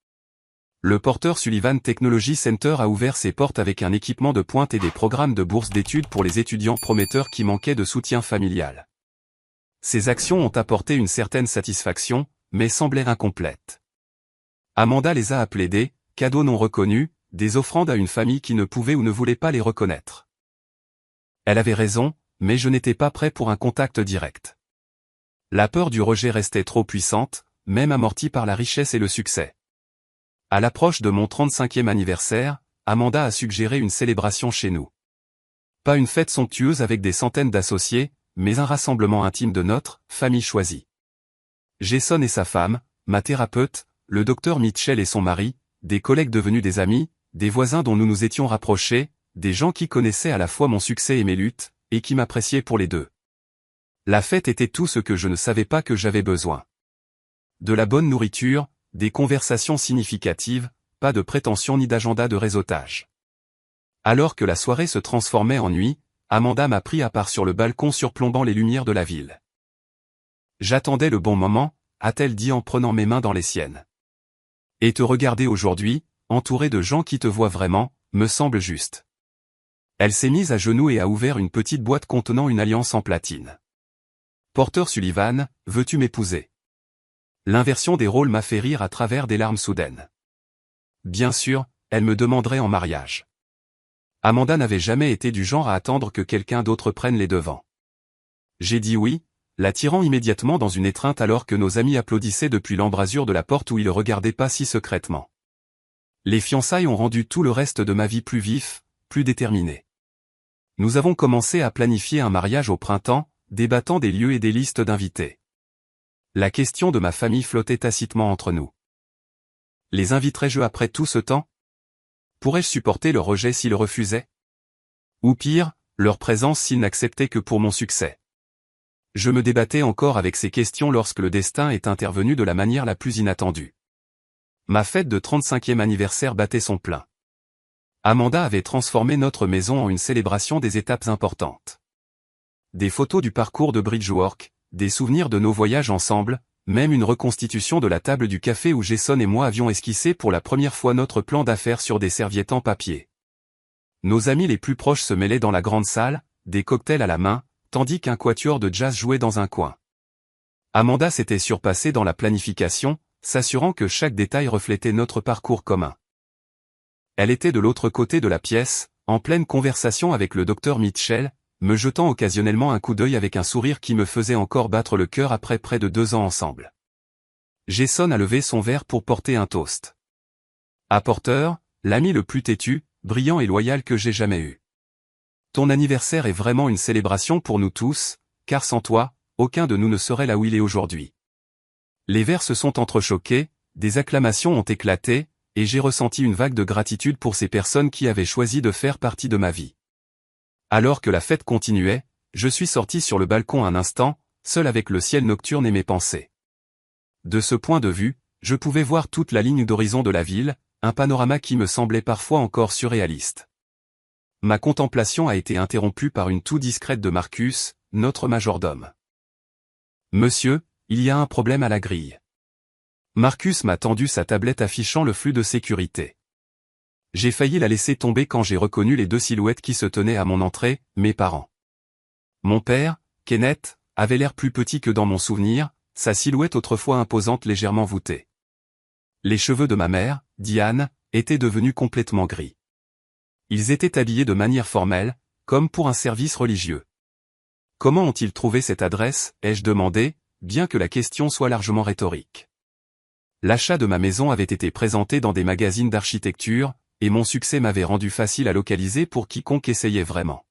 Le Porter Sullivan Technology Center a ouvert ses portes avec un équipement de pointe et des programmes de bourse d'études pour les étudiants prometteurs qui manquaient de soutien familial. Ces actions ont apporté une certaine satisfaction, mais semblaient incomplètes. Amanda les a appelées des « cadeaux non reconnus », des offrandes à une famille qui ne pouvait ou ne voulait pas les reconnaître. Elle avait raison, mais je n'étais pas prêt pour un contact direct. La peur du rejet restait trop puissante, même amortie par la richesse et le succès. À l'approche de mon 35e anniversaire, Amanda a suggéré une célébration chez nous. Pas une fête somptueuse avec des centaines d'associés, mais un rassemblement intime de notre famille choisie. Jason et sa femme, ma thérapeute, le docteur Mitchell et son mari, des collègues devenus des amis, des voisins dont nous nous étions rapprochés, des gens qui connaissaient à la fois mon succès et mes luttes, et qui m'appréciaient pour les deux. La fête était tout ce que je ne savais pas que j'avais besoin. De la bonne nourriture, des conversations significatives, pas de prétention ni d'agenda de réseautage. Alors que la soirée se transformait en nuit, Amanda m'a pris à part sur le balcon surplombant les lumières de la ville. J'attendais le bon moment, a-t-elle dit en prenant mes mains dans les siennes. Et te regarder aujourd'hui, entouré de gens qui te voient vraiment, me semble juste. Elle s'est mise à genoux et a ouvert une petite boîte contenant une alliance en platine. Porter Sullivan, veux-tu m'épouser? L'inversion des rôles m'a fait rire à travers des larmes soudaines. Bien sûr, elle me demanderait en mariage. Amanda n'avait jamais été du genre à attendre que quelqu'un d'autre prenne les devants. J'ai dit oui, la tirant immédiatement dans une étreinte alors que nos amis applaudissaient depuis l'embrasure de la porte où ils regardaient pas si secrètement. Les fiançailles ont rendu tout le reste de ma vie plus vif, plus déterminé. Nous avons commencé à planifier un mariage au printemps, débattant des lieux et des listes d'invités. La question de ma famille flottait tacitement entre nous. Les inviterais-je après tout ce temps? Pourrais-je supporter leur rejet s'ils refusaient? Ou pire, leur présence s'ils n'acceptaient que pour mon succès? Je me débattais encore avec ces questions lorsque le destin est intervenu de la manière la plus inattendue. Ma fête de 35e anniversaire battait son plein. Amanda avait transformé notre maison en une célébration des étapes importantes. Des photos du parcours de Bridgework, des souvenirs de nos voyages ensemble, même une reconstitution de la table du café où Jason et moi avions esquissé pour la première fois notre plan d'affaires sur des serviettes en papier. Nos amis les plus proches se mêlaient dans la grande salle, des cocktails à la main, tandis qu'un quatuor de jazz jouait dans un coin. Amanda s'était surpassée dans la planification, s'assurant que chaque détail reflétait notre parcours commun. Elle était de l'autre côté de la pièce, en pleine conversation avec le docteur Mitchell, me jetant occasionnellement un coup d'œil avec un sourire qui me faisait encore battre le cœur après près de 2 ans ensemble. Jason a levé son verre pour porter un toast. À Porter, l'ami le plus têtu, brillant et loyal que j'ai jamais eu. Ton anniversaire est vraiment une célébration pour nous tous, car sans toi, aucun de nous ne serait là où il est aujourd'hui. Les verres se sont entrechoqués, des acclamations ont éclaté, et j'ai ressenti une vague de gratitude pour ces personnes qui avaient choisi de faire partie de ma vie. Alors que la fête continuait, je suis sorti sur le balcon un instant, seul avec le ciel nocturne et mes pensées. De ce point de vue, je pouvais voir toute la ligne d'horizon de la ville, un panorama qui me semblait parfois encore surréaliste. Ma contemplation a été interrompue par une toux discrète de Marcus, notre majordome. « Monsieur, il y a un problème à la grille. » Marcus m'a tendu sa tablette affichant le flux de sécurité. J'ai failli la laisser tomber quand j'ai reconnu les 2 silhouettes qui se tenaient à mon entrée, mes parents. Mon père, Kenneth, avait l'air plus petit que dans mon souvenir, sa silhouette autrefois imposante légèrement voûtée. Les cheveux de ma mère, Diane, étaient devenus complètement gris. Ils étaient habillés de manière formelle, comme pour un service religieux. Comment ont-ils trouvé cette adresse, ai-je demandé, bien que la question soit largement rhétorique. L'achat de ma maison avait été présenté dans des magazines d'architecture, et mon succès m'avait rendu facile à localiser pour quiconque essayait vraiment.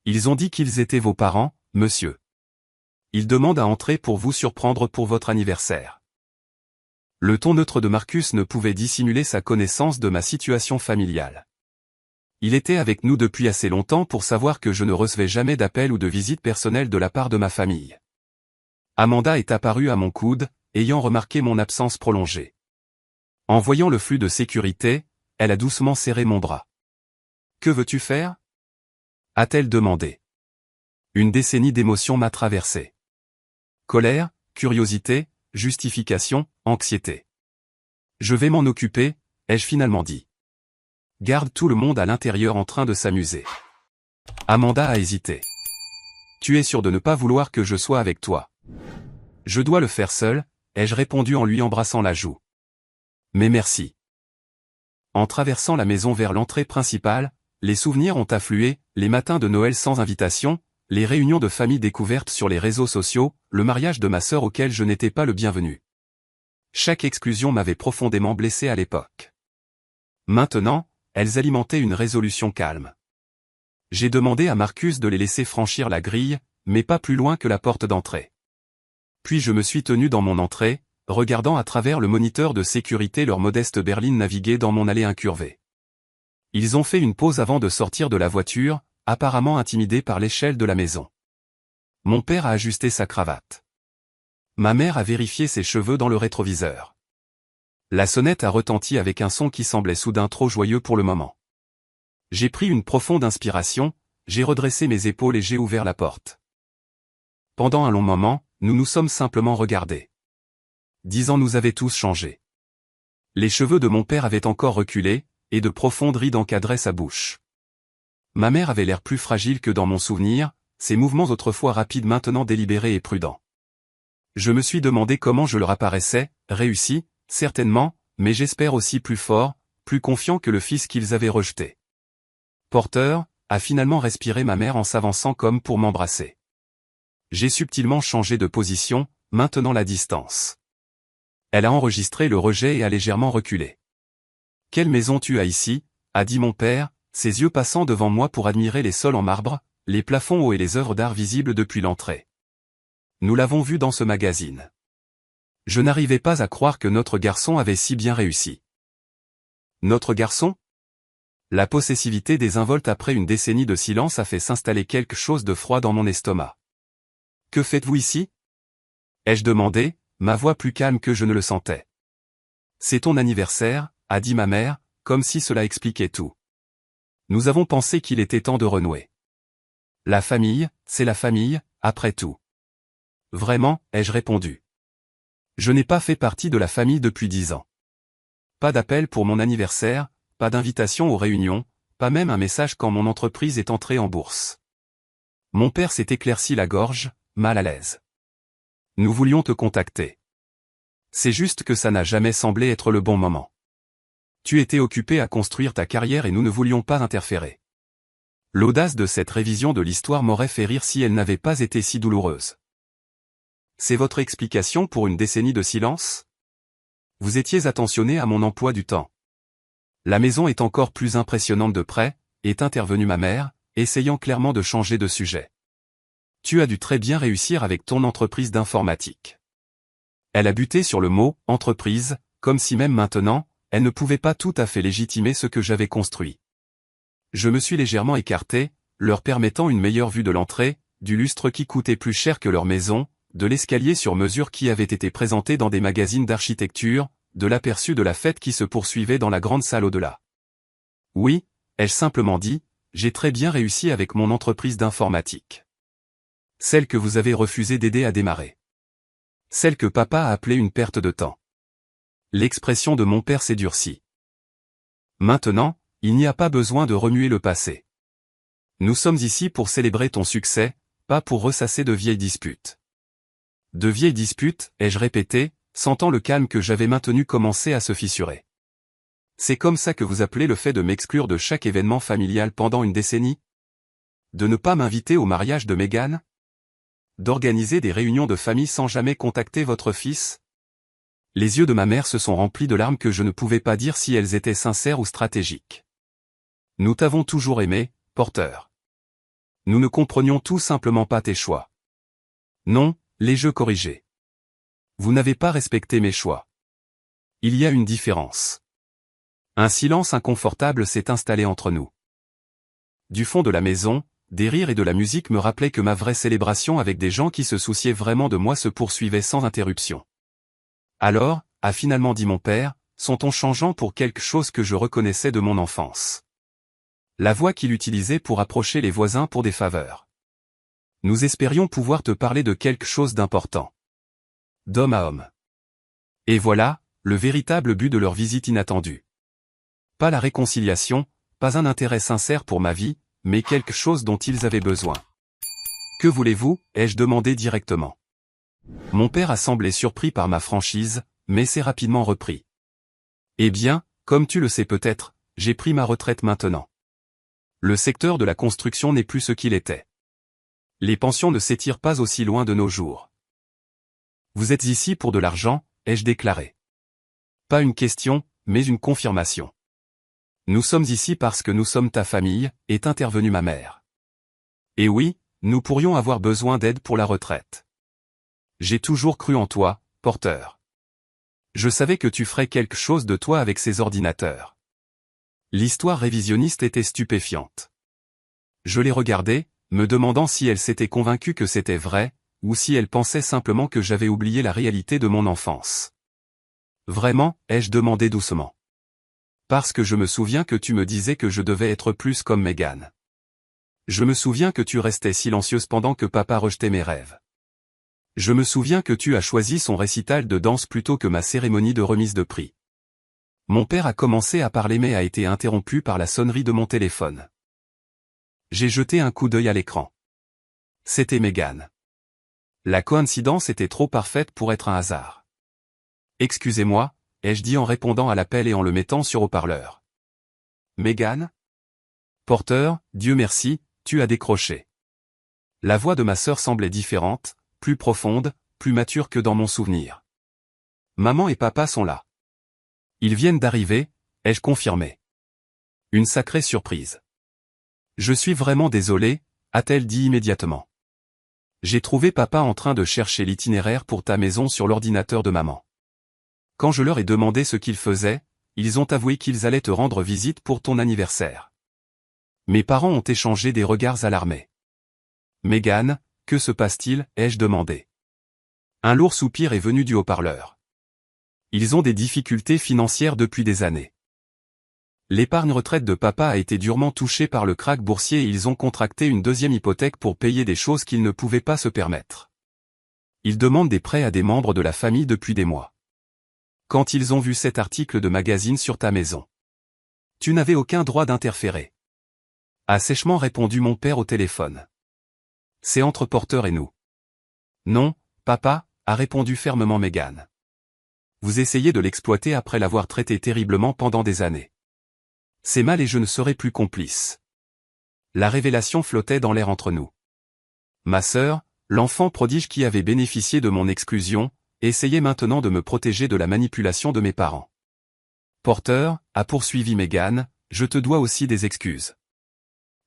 Ils ont dit qu'ils étaient vos parents, monsieur. Ils demandent à entrer pour vous surprendre pour votre anniversaire. Le ton neutre de Marcus ne pouvait dissimuler sa connaissance de ma situation familiale. Il était avec nous depuis assez longtemps pour savoir que je ne recevais jamais d'appel ou de visite personnelle de la part de ma famille. Amanda est apparue à mon coude, ayant remarqué mon absence prolongée. En voyant le flux de sécurité, elle a doucement serré mon bras. « Que veux-tu faire » a-t-elle demandé. Une décennie d'émotions m'a traversé. Colère, curiosité, justification, anxiété. Je vais m'en occuper, ai-je finalement dit. Garde tout le monde à l'intérieur en train de s'amuser. Amanda a hésité. Tu es sûr de ne pas vouloir que je sois avec toi? Je dois le faire seul, ai-je répondu en lui embrassant la joue. Mais merci. En traversant la maison vers l'entrée principale, les souvenirs ont afflué, les matins de Noël sans invitation, les réunions de famille découvertes sur les réseaux sociaux, le mariage de ma sœur auquel je n'étais pas le bienvenu. Chaque exclusion m'avait profondément blessé à l'époque. Maintenant, elles alimentaient une résolution calme. J'ai demandé à Marcus de les laisser franchir la grille, mais pas plus loin que la porte d'entrée. Puis je me suis tenu dans mon entrée, regardant à travers le moniteur de sécurité leur modeste berline naviguer dans mon allée incurvée. Ils ont fait une pause avant de sortir de la voiture, apparemment intimidés par l'échelle de la maison. Mon père a ajusté sa cravate. Ma mère a vérifié ses cheveux dans le rétroviseur. La sonnette a retenti avec un son qui semblait soudain trop joyeux pour le moment. J'ai pris une profonde inspiration, j'ai redressé mes épaules et j'ai ouvert la porte. Pendant un long moment, nous nous sommes simplement regardés. 10 ans nous avaient tous changé. Les cheveux de mon père avaient encore reculé, et de profondes rides encadraient sa bouche. Ma mère avait l'air plus fragile que dans mon souvenir, ses mouvements autrefois rapides maintenant délibérés et prudents. Je me suis demandé comment je leur apparaissais, réussi, certainement, mais j'espère aussi plus fort, plus confiant que le fils qu'ils avaient rejeté. Porter, a finalement respiré ma mère en s'avançant comme pour m'embrasser. J'ai subtilement changé de position, maintenant la distance. Elle a enregistré le rejet et a légèrement reculé. « Quelle maison tu as ici ?» a dit mon père, ses yeux passant devant moi pour admirer les sols en marbre, les plafonds hauts et les œuvres d'art visibles depuis l'entrée. Nous l'avons vu dans ce magazine. Je n'arrivais pas à croire que notre garçon avait si bien réussi. Notre garçon ? La possessivité désinvolte après une décennie de silence a fait s'installer quelque chose de froid dans mon estomac. « Que faites-vous ici ?» ai-je demandé, ma voix plus calme que je ne le sentais. « C'est ton anniversaire », a dit ma mère, comme si cela expliquait tout. Nous avons pensé qu'il était temps de renouer. La famille, c'est la famille, après tout. Vraiment, ai-je répondu. Je n'ai pas fait partie de la famille depuis 10 ans. Pas d'appel pour mon anniversaire, pas d'invitation aux réunions, pas même un message quand mon entreprise est entrée en bourse. Mon père s'est éclairci la gorge, mal à l'aise. Nous voulions te contacter. C'est juste que ça n'a jamais semblé être le bon moment. Tu étais occupé à construire ta carrière et nous ne voulions pas interférer. L'audace de cette révision de l'histoire m'aurait fait rire si elle n'avait pas été si douloureuse. C'est votre explication pour une décennie de silence ? Vous étiez attentionné à mon emploi du temps. La maison est encore plus impressionnante de près, est intervenue ma mère, essayant clairement de changer de sujet. Tu as dû très bien réussir avec ton entreprise d'informatique. Elle a buté sur le mot « entreprise », comme si même maintenant, elle ne pouvait pas tout à fait légitimer ce que j'avais construit. Je me suis légèrement écarté, leur permettant une meilleure vue de l'entrée, du lustre qui coûtait plus cher que leur maison, de l'escalier sur mesure qui avait été présenté dans des magazines d'architecture, de l'aperçu de la fête qui se poursuivait dans la grande salle au-delà. Oui, ai-je simplement dit, j'ai très bien réussi avec mon entreprise d'informatique. Celle que vous avez refusé d'aider à démarrer. Celle que papa a appelée une perte de temps. L'expression de mon père s'est durcie. Maintenant, il n'y a pas besoin de remuer le passé. Nous sommes ici pour célébrer ton succès, pas pour ressasser de vieilles disputes. De vieilles disputes, ai-je répété, sentant le calme que j'avais maintenu commencer à se fissurer. C'est comme ça que vous appelez le fait de m'exclure de chaque événement familial pendant une décennie ? De ne pas m'inviter au mariage de Meghan ? D'organiser des réunions de famille sans jamais contacter votre fils ? Les yeux de ma mère se sont remplis de larmes que je ne pouvais pas dire si elles étaient sincères ou stratégiques. Nous t'avons toujours aimé, Porter. Nous ne comprenions tout simplement pas tes choix. Non, les jeux corrigés. Vous n'avez pas respecté mes choix. Il y a une différence. Un silence inconfortable s'est installé entre nous. Du fond de la maison, des rires et de la musique me rappelaient que ma vraie célébration avec des gens qui se souciaient vraiment de moi se poursuivait sans interruption. Alors, a finalement dit mon père, son ton changeant pour quelque chose que je reconnaissais de mon enfance. La voix qu'il utilisait pour approcher les voisins pour des faveurs. Nous espérions pouvoir te parler de quelque chose d'important. D'homme à homme. Et voilà, le véritable but de leur visite inattendue. Pas la réconciliation, pas un intérêt sincère pour ma vie, mais quelque chose dont ils avaient besoin. Que voulez-vous, ai-je demandé directement. Mon père a semblé surpris par ma franchise, mais s'est rapidement repris. Eh bien, comme tu le sais peut-être, j'ai pris ma retraite maintenant. Le secteur de la construction n'est plus ce qu'il était. Les pensions ne s'étirent pas aussi loin de nos jours. Vous êtes ici pour de l'argent, ai-je déclaré. Pas une question, mais une confirmation. Nous sommes ici parce que nous sommes ta famille, est intervenue ma mère. Et oui, nous pourrions avoir besoin d'aide pour la retraite. J'ai toujours cru en toi, Porter. Je savais que tu ferais quelque chose de toi avec ces ordinateurs. L'histoire révisionniste était stupéfiante. Je l'ai regardée, me demandant si elle s'était convaincue que c'était vrai, ou si elle pensait simplement que j'avais oublié la réalité de mon enfance. Vraiment, ai-je demandé doucement. Parce que je me souviens que tu me disais que je devais être plus comme Megan. Je me souviens que tu restais silencieuse pendant que papa rejetait mes rêves. Je me souviens que tu as choisi son récital de danse plutôt que ma cérémonie de remise de prix. Mon père a commencé à parler mais a été interrompu par la sonnerie de mon téléphone. J'ai jeté un coup d'œil à l'écran. C'était Megan. La coïncidence était trop parfaite pour être un hasard. Excusez-moi, ai-je dit en répondant à l'appel et en le mettant sur haut-parleur. Megan ? Porter, Dieu merci, tu as décroché. La voix de ma sœur semblait différente, plus profonde, plus mature que dans mon souvenir. Maman et papa sont là. Ils viennent d'arriver, ai-je confirmé. Une sacrée surprise. Je suis vraiment désolé, a-t-elle dit immédiatement. J'ai trouvé papa en train de chercher l'itinéraire pour ta maison sur l'ordinateur de maman. Quand je leur ai demandé ce qu'ils faisaient, ils ont avoué qu'ils allaient te rendre visite pour ton anniversaire. Mes parents ont échangé des regards alarmés. Megan, que se passe-t-il, ai-je demandé. Un lourd soupir est venu du haut-parleur. Ils ont des difficultés financières depuis des années. L'épargne retraite de papa a été durement touchée par le krach boursier et ils ont contracté une deuxième hypothèque pour payer des choses qu'ils ne pouvaient pas se permettre. Ils demandent des prêts à des membres de la famille depuis des mois. Quand ils ont vu cet article de magazine sur ta maison. Tu n'avais aucun droit d'interférer. A sèchement répondu mon père au téléphone. C'est entre Porter et nous. Non, papa, a répondu fermement Megan. Vous essayez de l'exploiter après l'avoir traité terriblement pendant des années. C'est mal et je ne serai plus complice. La révélation flottait dans l'air entre nous. Ma sœur, l'enfant prodige qui avait bénéficié de mon exclusion, essayait maintenant de me protéger de la manipulation de mes parents. Porter, a poursuivi Megan, je te dois aussi des excuses.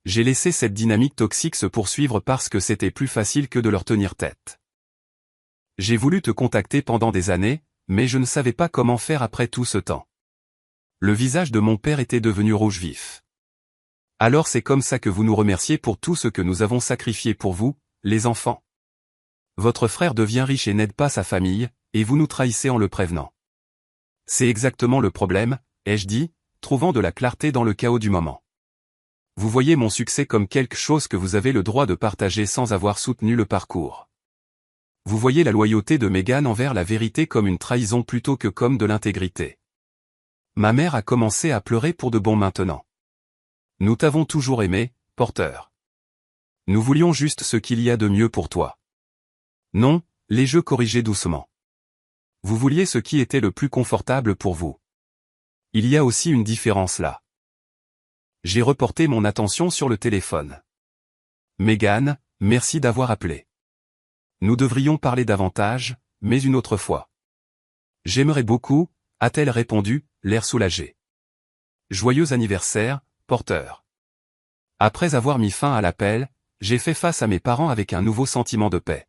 J'ai laissé cette dynamique toxique se poursuivre parce que c'était plus facile que de leur tenir tête. J'ai voulu te contacter pendant des années, mais je ne savais pas comment faire après tout ce temps. Le visage de mon père était devenu rouge vif. Alors c'est comme ça que vous nous remerciez pour tout ce que nous avons sacrifié pour vous, les enfants. Votre frère devient riche et n'aide pas sa famille, et vous nous trahissez en le prévenant. C'est exactement le problème, ai-je dit, trouvant de la clarté dans le chaos du moment. Vous voyez mon succès comme quelque chose que vous avez le droit de partager sans avoir soutenu le parcours. Vous voyez la loyauté de Megan envers la vérité comme une trahison plutôt que comme de l'intégrité. Ma mère a commencé à pleurer pour de bon maintenant. Nous t'avons toujours aimé, Porter. Nous voulions juste ce qu'il y a de mieux pour toi. Non, les jeux corrigeaient doucement. Vous vouliez ce qui était le plus confortable pour vous. Il y a aussi une différence là. J'ai reporté mon attention sur le téléphone. Megan, merci d'avoir appelé. Nous devrions parler davantage, mais une autre fois. J'aimerais beaucoup, a-t-elle répondu, l'air soulagé. Joyeux anniversaire, Porter. Après avoir mis fin à l'appel, j'ai fait face à mes parents avec un nouveau sentiment de paix.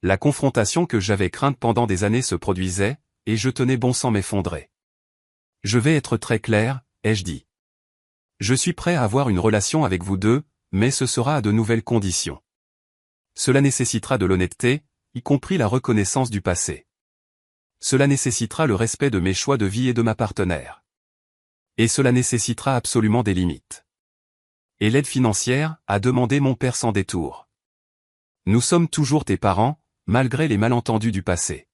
La confrontation que j'avais crainte pendant des années se produisait, et je tenais bon sans m'effondrer. Je vais être très clair, ai-je dit. Je suis prêt à avoir une relation avec vous deux, mais ce sera à de nouvelles conditions. Cela nécessitera de l'honnêteté, y compris la reconnaissance du passé. Cela nécessitera le respect de mes choix de vie et de ma partenaire. Et cela nécessitera absolument des limites. Et l'aide financière, a demandé mon père sans détour. Nous sommes toujours tes parents, malgré les malentendus du passé.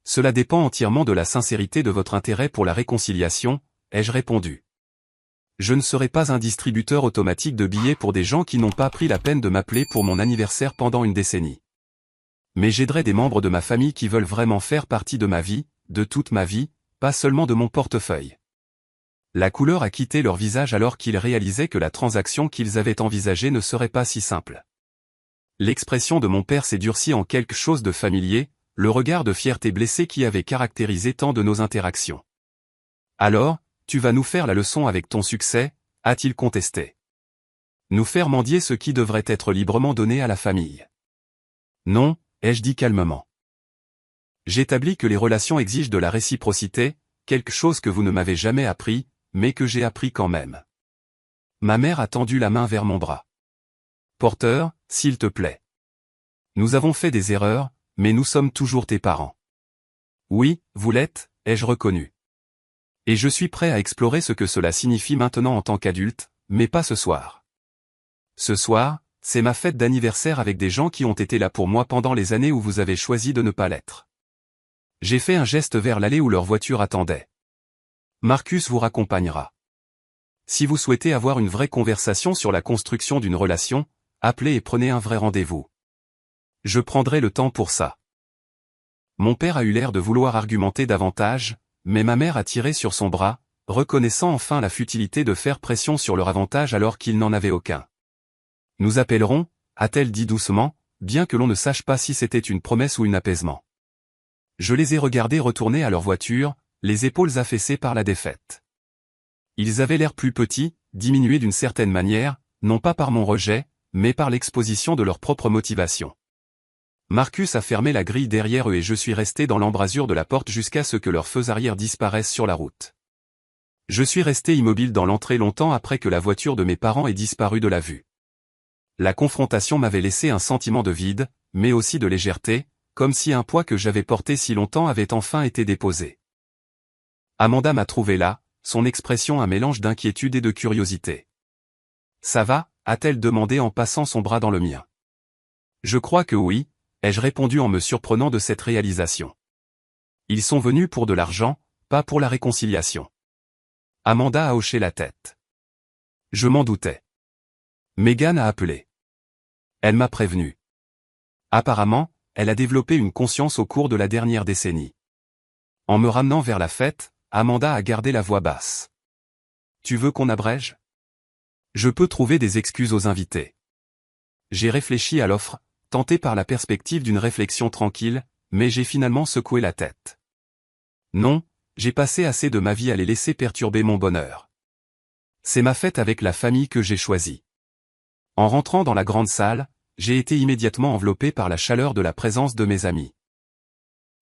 Cela dépend entièrement de la sincérité de votre intérêt pour la réconciliation, ai-je répondu. Je ne serai pas un distributeur automatique de billets pour des gens qui n'ont pas pris la peine de m'appeler pour mon anniversaire pendant une décennie. Mais j'aiderai des membres de ma famille qui veulent vraiment faire partie de ma vie, de toute ma vie, pas seulement de mon portefeuille. La couleur a quitté leur visage alors qu'ils réalisaient que la transaction qu'ils avaient envisagée ne serait pas si simple. L'expression de mon père s'est durcie en quelque chose de familier, le regard de fierté blessé qui avait caractérisé tant de nos interactions. Alors, tu vas nous faire la leçon avec ton succès, a-t-il contesté. Nous faire mendier ce qui devrait être librement donné à la famille. Non, ai-je dit calmement. J'établis que les relations exigent de la réciprocité, quelque chose que vous ne m'avez jamais appris, mais que j'ai appris quand même. Ma mère a tendu la main vers mon bras. Porter, s'il te plaît. Nous avons fait des erreurs, mais nous sommes toujours tes parents. Oui, vous l'êtes, ai-je reconnu. Et je suis prêt à explorer ce que cela signifie maintenant en tant qu'adulte, mais pas ce soir. Ce soir, c'est ma fête d'anniversaire avec des gens qui ont été là pour moi pendant les années où vous avez choisi de ne pas l'être. J'ai fait un geste vers l'allée où leur voiture attendait. Marcus vous raccompagnera. Si vous souhaitez avoir une vraie conversation sur la construction d'une relation, appelez et prenez un vrai rendez-vous. Je prendrai le temps pour ça. Mon père a eu l'air de vouloir argumenter davantage, mais ma mère a tiré sur son bras, reconnaissant enfin la futilité de faire pression sur leur avantage alors qu'ils n'en avaient aucun. Nous appellerons, a-t-elle dit doucement, bien que l'on ne sache pas si c'était une promesse ou un apaisement. Je les ai regardés retourner à leur voiture, les épaules affaissées par la défaite. Ils avaient l'air plus petits, diminués d'une certaine manière, non pas par mon rejet, mais par l'exposition de leur propre motivation. Marcus a fermé la grille derrière eux et je suis resté dans l'embrasure de la porte jusqu'à ce que leurs feux arrière disparaissent sur la route. Je suis resté immobile dans l'entrée longtemps après que la voiture de mes parents ait disparu de la vue. La confrontation m'avait laissé un sentiment de vide, mais aussi de légèreté, comme si un poids que j'avais porté si longtemps avait enfin été déposé. Amanda m'a trouvé là, son expression un mélange d'inquiétude et de curiosité. « Ça va » a-t-elle demandé en passant son bras dans le mien. « Je crois que oui » ai-je répondu en me surprenant de cette réalisation. Ils sont venus pour de l'argent, pas pour la réconciliation. Amanda a hoché la tête. Je m'en doutais. Megan a appelé. Elle m'a prévenu. Apparemment, elle a développé une conscience au cours de la dernière décennie. En me ramenant vers la fête, Amanda a gardé la voix basse. Tu veux qu'on abrège? Je peux trouver des excuses aux invités. J'ai réfléchi à l'offre, tenté par la perspective d'une réflexion tranquille, mais j'ai finalement secoué la tête. Non, j'ai passé assez de ma vie à les laisser perturber mon bonheur. C'est ma fête avec la famille que j'ai choisie. En rentrant dans la grande salle, j'ai été immédiatement enveloppé par la chaleur de la présence de mes amis.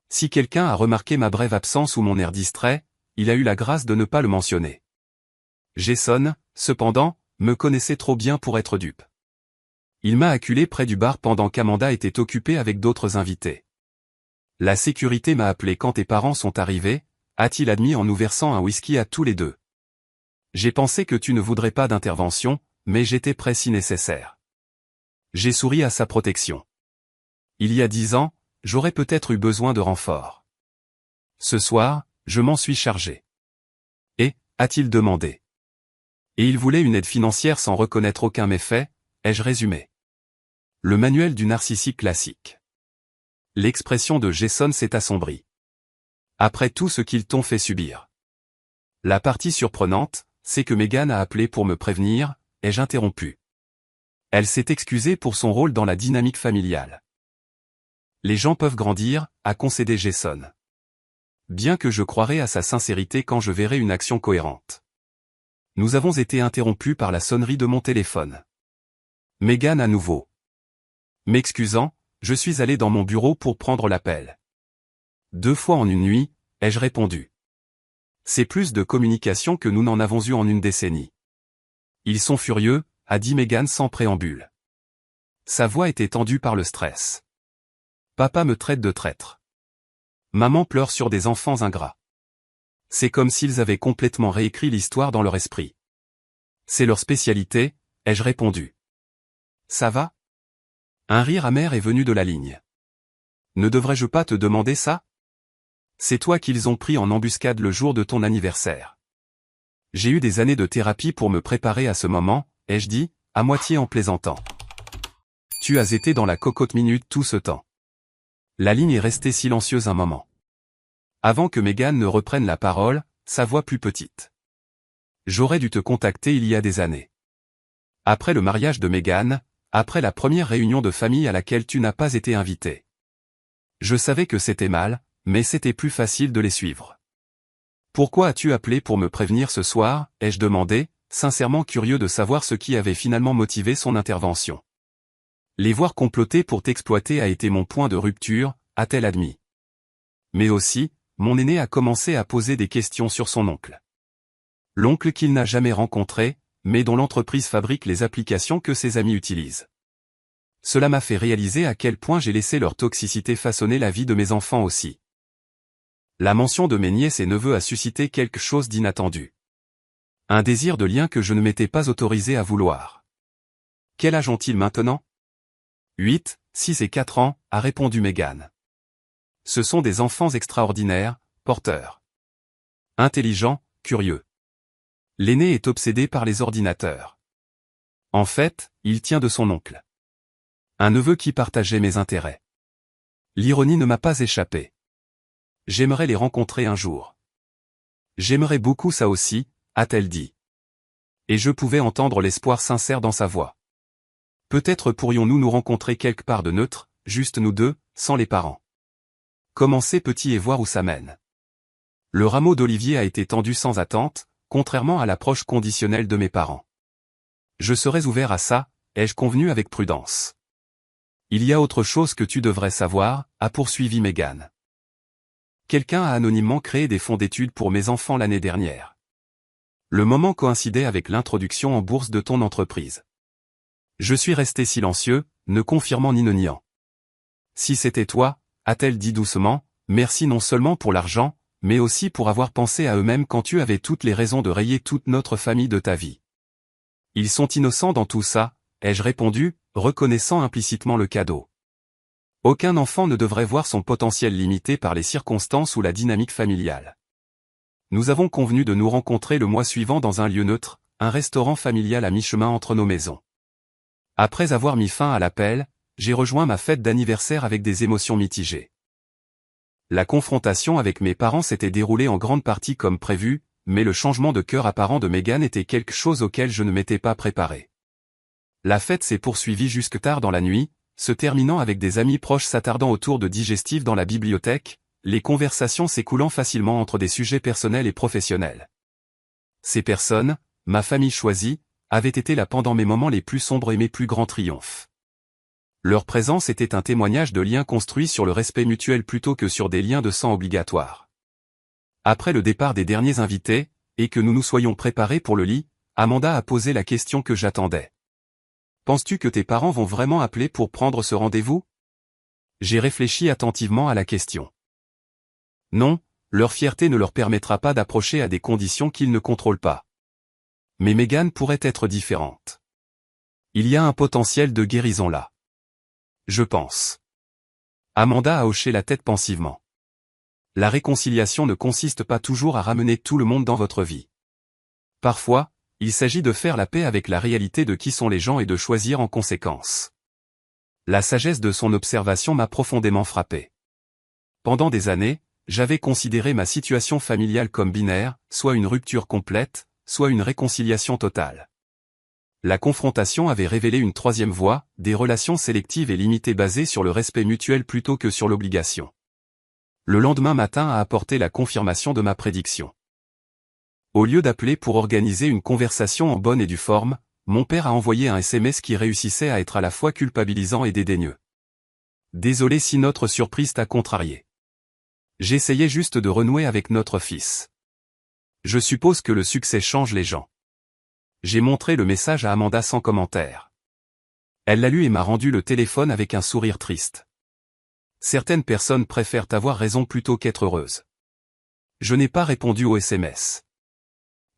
Si quelqu'un a remarqué ma brève absence ou mon air distrait, il a eu la grâce de ne pas le mentionner. Jason, cependant, me connaissait trop bien pour être dupe. Il m'a acculé près du bar pendant qu'Amanda était occupée avec d'autres invités. La sécurité m'a appelé quand tes parents sont arrivés, a-t-il admis en nous versant un whisky à tous les deux. J'ai pensé que tu ne voudrais pas d'intervention, mais j'étais prêt si nécessaire. J'ai souri à sa protection. Il y a 10 ans, j'aurais peut-être eu besoin de renfort. Ce soir, je m'en suis chargé. Et, a-t-il demandé. Et il voulait une aide financière sans reconnaître aucun méfait, ai-je résumé. Le manuel du narcissique classique. L'expression de Jason s'est assombrie. Après tout ce qu'ils t'ont fait subir. La partie surprenante, c'est que Megan a appelé pour me prévenir, ai-je interrompu. Elle s'est excusée pour son rôle dans la dynamique familiale. Les gens peuvent grandir, a concédé Jason. Bien que je croirai à sa sincérité quand je verrai une action cohérente. Nous avons été interrompus par la sonnerie de mon téléphone. Megan à nouveau. M'excusant, je suis allé dans mon bureau pour prendre l'appel. 2 fois en une nuit, ai-je répondu. C'est plus de communication que nous n'en avons eu en une décennie. Ils sont furieux, a dit Megan sans préambule. Sa voix était tendue par le stress. Papa me traite de traître. Maman pleure sur des enfants ingrats. C'est comme s'ils avaient complètement réécrit l'histoire dans leur esprit. C'est leur spécialité, ai-je répondu. Ça va? Un rire amer est venu de la ligne. Ne devrais-je pas te demander ça? C'est toi qu'ils ont pris en embuscade le jour de ton anniversaire. J'ai eu des années de thérapie pour me préparer à ce moment, ai-je dit, à moitié en plaisantant. Tu as été dans la cocotte minute tout ce temps. La ligne est restée silencieuse un moment. Avant que Meghan ne reprenne la parole, sa voix plus petite. J'aurais dû te contacter il y a des années. Après le mariage de Meghan, après la première réunion de famille à laquelle tu n'as pas été invité. Je savais que c'était mal, mais c'était plus facile de les suivre. Pourquoi as-tu appelé pour me prévenir ce soir, ai-je demandé, sincèrement curieux de savoir ce qui avait finalement motivé son intervention. Les voir comploter pour t'exploiter a été mon point de rupture, a-t-elle admis. Mais aussi, mon aîné a commencé à poser des questions sur son oncle. L'oncle qu'il n'a jamais rencontré, mais dont l'entreprise fabrique les applications que ses amis utilisent. Cela m'a fait réaliser à quel point j'ai laissé leur toxicité façonner la vie de mes enfants aussi. La mention de mes nièces et neveux a suscité quelque chose d'inattendu. Un désir de lien que je ne m'étais pas autorisé à vouloir. Quel âge ont-ils maintenant ? 8, 6 et 4 ans, a répondu Meghan. Ce sont des enfants extraordinaires, porteurs. Intelligents, curieux. L'aîné est obsédé par les ordinateurs. En fait, il tient de son oncle. Un neveu qui partageait mes intérêts. L'ironie ne m'a pas échappé. J'aimerais les rencontrer un jour. J'aimerais beaucoup ça aussi, a-t-elle dit. Et je pouvais entendre l'espoir sincère dans sa voix. Peut-être pourrions-nous nous rencontrer quelque part de neutre, juste nous deux, sans les parents. Commencer petit et voir où ça mène. Le rameau d'olivier a été tendu sans attente, contrairement à l'approche conditionnelle de mes parents. Je serais ouvert à ça, ai-je convenu avec prudence. Il y a autre chose que tu devrais savoir, a poursuivi Meghan. Quelqu'un a anonymement créé des fonds d'études pour mes enfants l'année dernière. Le moment coïncidait avec l'introduction en bourse de ton entreprise. Je suis resté silencieux, ne confirmant ni ne niant. Si c'était toi, a-t-elle dit doucement, merci non seulement pour l'argent, mais aussi pour avoir pensé à eux-mêmes quand tu avais toutes les raisons de rayer toute notre famille de ta vie. Ils sont innocents dans tout ça, ai-je répondu, reconnaissant implicitement le cadeau. Aucun enfant ne devrait voir son potentiel limité par les circonstances ou la dynamique familiale. Nous avons convenu de nous rencontrer le mois suivant dans un lieu neutre, un restaurant familial à mi-chemin entre nos maisons. Après avoir mis fin à l'appel, j'ai rejoint ma fête d'anniversaire avec des émotions mitigées. La confrontation avec mes parents s'était déroulée en grande partie comme prévu, mais le changement de cœur apparent de Meghan était quelque chose auquel je ne m'étais pas préparé. La fête s'est poursuivie jusque tard dans la nuit, se terminant avec des amis proches s'attardant autour de digestifs dans la bibliothèque, les conversations s'écoulant facilement entre des sujets personnels et professionnels. Ces personnes, ma famille choisie, avaient été là pendant mes moments les plus sombres et mes plus grands triomphes. Leur présence était un témoignage de liens construits sur le respect mutuel plutôt que sur des liens de sang obligatoires. Après le départ des derniers invités, et que nous nous soyons préparés pour le lit, Amanda a posé la question que j'attendais. Penses-tu que tes parents vont vraiment appeler pour prendre ce rendez-vous ? J'ai réfléchi attentivement à la question. Non, leur fierté ne leur permettra pas d'approcher à des conditions qu'ils ne contrôlent pas. Mais Meghan pourrait être différente. Il y a un potentiel de guérison là. Je pense. Amanda a hoché la tête pensivement. La réconciliation ne consiste pas toujours à ramener tout le monde dans votre vie. Parfois, il s'agit de faire la paix avec la réalité de qui sont les gens et de choisir en conséquence. La sagesse de son observation m'a profondément frappé. Pendant des années, j'avais considéré ma situation familiale comme binaire, soit une rupture complète, soit une réconciliation totale. La confrontation avait révélé une troisième voie, des relations sélectives et limitées basées sur le respect mutuel plutôt que sur l'obligation. Le lendemain matin a apporté la confirmation de ma prédiction. Au lieu d'appeler pour organiser une conversation en bonne et due forme, mon père a envoyé un SMS qui réussissait à être à la fois culpabilisant et dédaigneux. Désolé si notre surprise t'a contrarié. J'essayais juste de renouer avec notre fils. Je suppose que le succès change les gens. J'ai montré le message à Amanda sans commentaire. Elle l'a lu et m'a rendu le téléphone avec un sourire triste. Certaines personnes préfèrent avoir raison plutôt qu'être heureuses. Je n'ai pas répondu au SMS.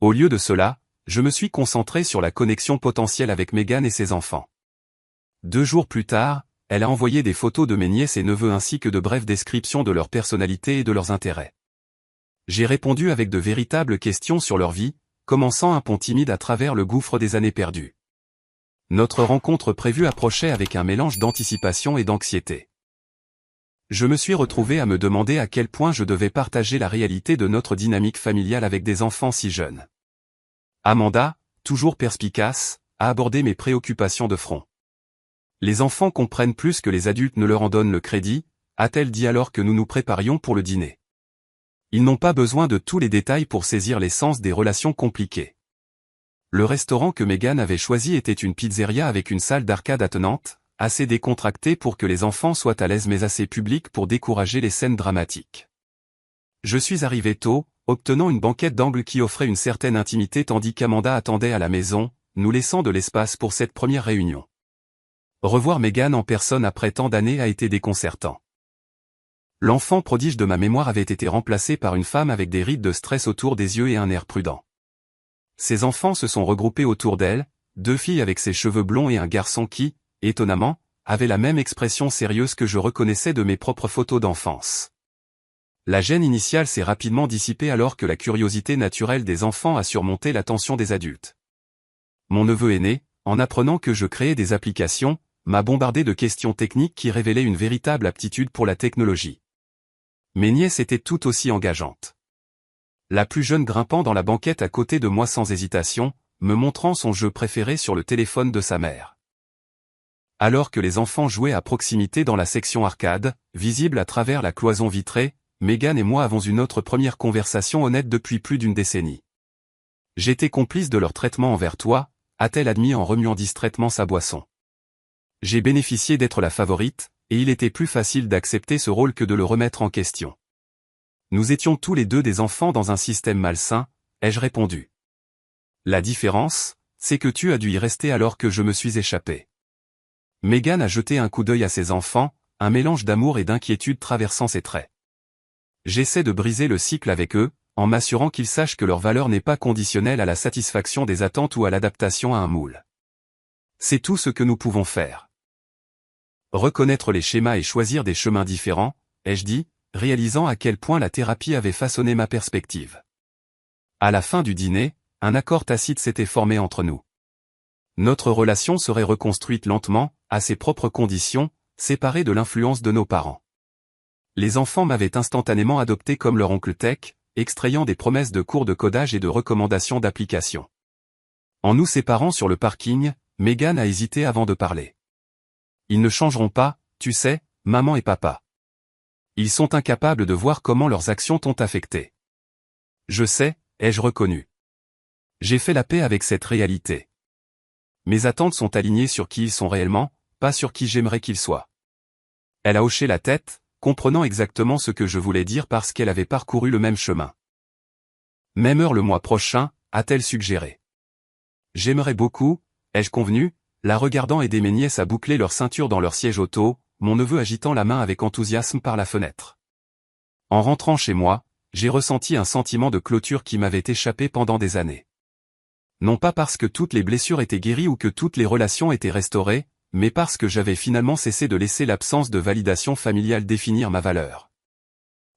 Au lieu de cela, je me suis concentré sur la connexion potentielle avec Meghan et ses enfants. 2 jours plus tard, elle a envoyé des photos de mes nièces et neveux ainsi que de brèves descriptions de leur personnalité et de leurs intérêts. J'ai répondu avec de véritables questions sur leur vie, commençant un pont timide à travers le gouffre des années perdues. Notre rencontre prévue approchait avec un mélange d'anticipation et d'anxiété. Je me suis retrouvé à me demander à quel point je devais partager la réalité de notre dynamique familiale avec des enfants si jeunes. Amanda, toujours perspicace, a abordé mes préoccupations de front. Les enfants comprennent plus que les adultes ne leur en donnent le crédit, a-t-elle dit alors que nous nous préparions pour le dîner. Ils n'ont pas besoin de tous les détails pour saisir l'essence des relations compliquées. Le restaurant que Megan avait choisi était une pizzeria avec une salle d'arcade attenante, assez décontractée pour que les enfants soient à l'aise mais assez publique pour décourager les scènes dramatiques. Je suis arrivé tôt, obtenant une banquette d'angle qui offrait une certaine intimité tandis qu'Amanda attendait à la maison, nous laissant de l'espace pour cette première réunion. Revoir Megan en personne après tant d'années a été déconcertant. L'enfant prodige de ma mémoire avait été remplacé par une femme avec des rides de stress autour des yeux et un air prudent. Ses enfants se sont regroupés autour d'elle, 2 filles avec ses cheveux blonds et un garçon qui, étonnamment, avait la même expression sérieuse que je reconnaissais de mes propres photos d'enfance. La gêne initiale s'est rapidement dissipée alors que la curiosité naturelle des enfants a surmonté l'attention des adultes. Mon neveu aîné, en apprenant que je créais des applications, m'a bombardé de questions techniques qui révélaient une véritable aptitude pour la technologie. Mes nièces étaient tout aussi engageantes. La plus jeune grimpant dans la banquette à côté de moi sans hésitation, me montrant son jeu préféré sur le téléphone de sa mère. Alors que les enfants jouaient à proximité dans la section arcade, visible à travers la cloison vitrée, Megan et moi avons une autre première conversation honnête depuis plus d'une décennie. J'étais complice de leur traitement envers toi, a-t-elle admis en remuant distraitement sa boisson. J'ai bénéficié d'être la favorite, et il était plus facile d'accepter ce rôle que de le remettre en question. Nous étions tous les deux des enfants dans un système malsain, ai-je répondu. La différence, c'est que tu as dû y rester alors que je me suis échappé. Megan a jeté un coup d'œil à ses enfants, un mélange d'amour et d'inquiétude traversant ses traits. J'essaie de briser le cycle avec eux, en m'assurant qu'ils sachent que leur valeur n'est pas conditionnelle à la satisfaction des attentes ou à l'adaptation à un moule. C'est tout ce que nous pouvons faire. Reconnaître les schémas et choisir des chemins différents, ai-je dit, réalisant à quel point la thérapie avait façonné ma perspective. À la fin du dîner, un accord tacite s'était formé entre nous. Notre relation serait reconstruite lentement, à ses propres conditions, séparée de l'influence de nos parents. Les enfants m'avaient instantanément adopté comme leur oncle tech, extrayant des promesses de cours de codage et de recommandations d'applications. En nous séparant sur le parking, Megan a hésité avant de parler. Ils ne changeront pas, tu sais, maman et papa. Ils sont incapables de voir comment leurs actions t'ont affecté. Je sais, ai-je reconnu. J'ai fait la paix avec cette réalité. Mes attentes sont alignées sur qui ils sont réellement, pas sur qui j'aimerais qu'ils soient. Elle a hoché la tête, comprenant exactement ce que je voulais dire parce qu'elle avait parcouru le même chemin. Même heure le mois prochain, a-t-elle suggéré. J'aimerais beaucoup, ai-je convenu, la regardant aider mes nièces à boucler leur ceinture dans leur siège auto, mon neveu agitant la main avec enthousiasme par la fenêtre. En rentrant chez moi, j'ai ressenti un sentiment de clôture qui m'avait échappé pendant des années. Non pas parce que toutes les blessures étaient guéries ou que toutes les relations étaient restaurées, mais parce que j'avais finalement cessé de laisser l'absence de validation familiale définir ma valeur.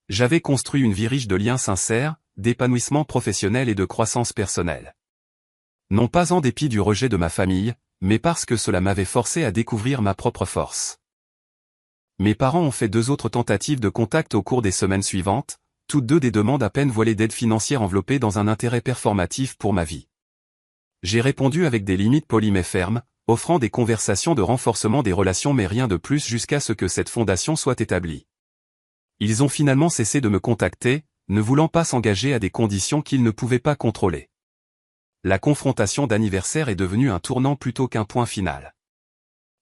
J'avais construit une vie riche de liens sincères, d'épanouissement professionnel et de croissance personnelle. Non pas en dépit du rejet de ma famille, mais parce que cela m'avait forcé à découvrir ma propre force. Mes parents ont fait 2 autres tentatives de contact au cours des semaines suivantes, toutes 2 des demandes à peine voilées d'aide financière enveloppées dans un intérêt performatif pour ma vie. J'ai répondu avec des limites polies mais fermes, offrant des conversations de renforcement des relations mais rien de plus jusqu'à ce que cette fondation soit établie. Ils ont finalement cessé de me contacter, ne voulant pas s'engager à des conditions qu'ils ne pouvaient pas contrôler. La confrontation d'anniversaire est devenue un tournant plutôt qu'un point final.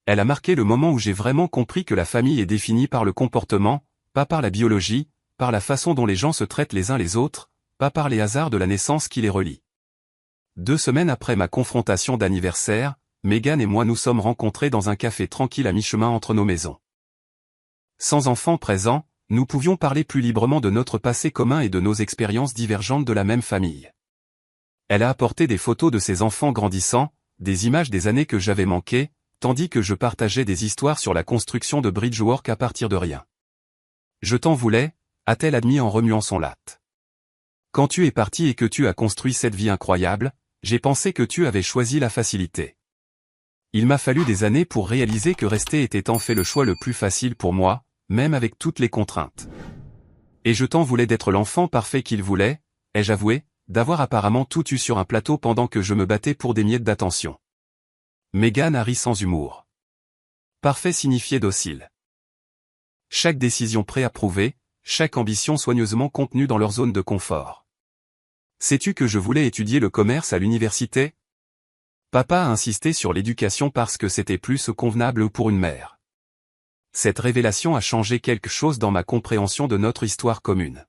Elle a marqué le moment où j'ai vraiment compris que la famille est définie par le comportement, pas par la biologie, par la façon dont les gens se traitent les uns les autres, pas par les hasards de la naissance qui les relient. 2 semaines après ma confrontation d'anniversaire, Megan et moi nous sommes rencontrés dans un café tranquille à mi-chemin entre nos maisons. Sans enfants présents, nous pouvions parler plus librement de notre passé commun et de nos expériences divergentes de la même famille. Elle a apporté des photos de ses enfants grandissant, des images des années que j'avais manquées, tandis que je partageais des histoires sur la construction de Bridgework à partir de rien. Je t'en voulais, a-t-elle admis en remuant son latte. Quand tu es parti et que tu as construit cette vie incroyable, j'ai pensé que tu avais choisi la facilité. Il m'a fallu des années pour réaliser que rester était en fait le choix le plus facile pour moi, même avec toutes les contraintes. Et je t'en voulais d'être l'enfant parfait qu'il voulait, ai-je avoué, d'avoir apparemment tout eu sur un plateau pendant que je me battais pour des miettes d'attention. Meghan a ri sans humour. Parfait signifiait docile. Chaque décision préapprouvée, chaque ambition soigneusement contenue dans leur zone de confort. Sais-tu que je voulais étudier le commerce à l'université? Papa a insisté sur l'éducation parce que c'était plus convenable pour une mère. Cette révélation a changé quelque chose dans ma compréhension de notre histoire commune.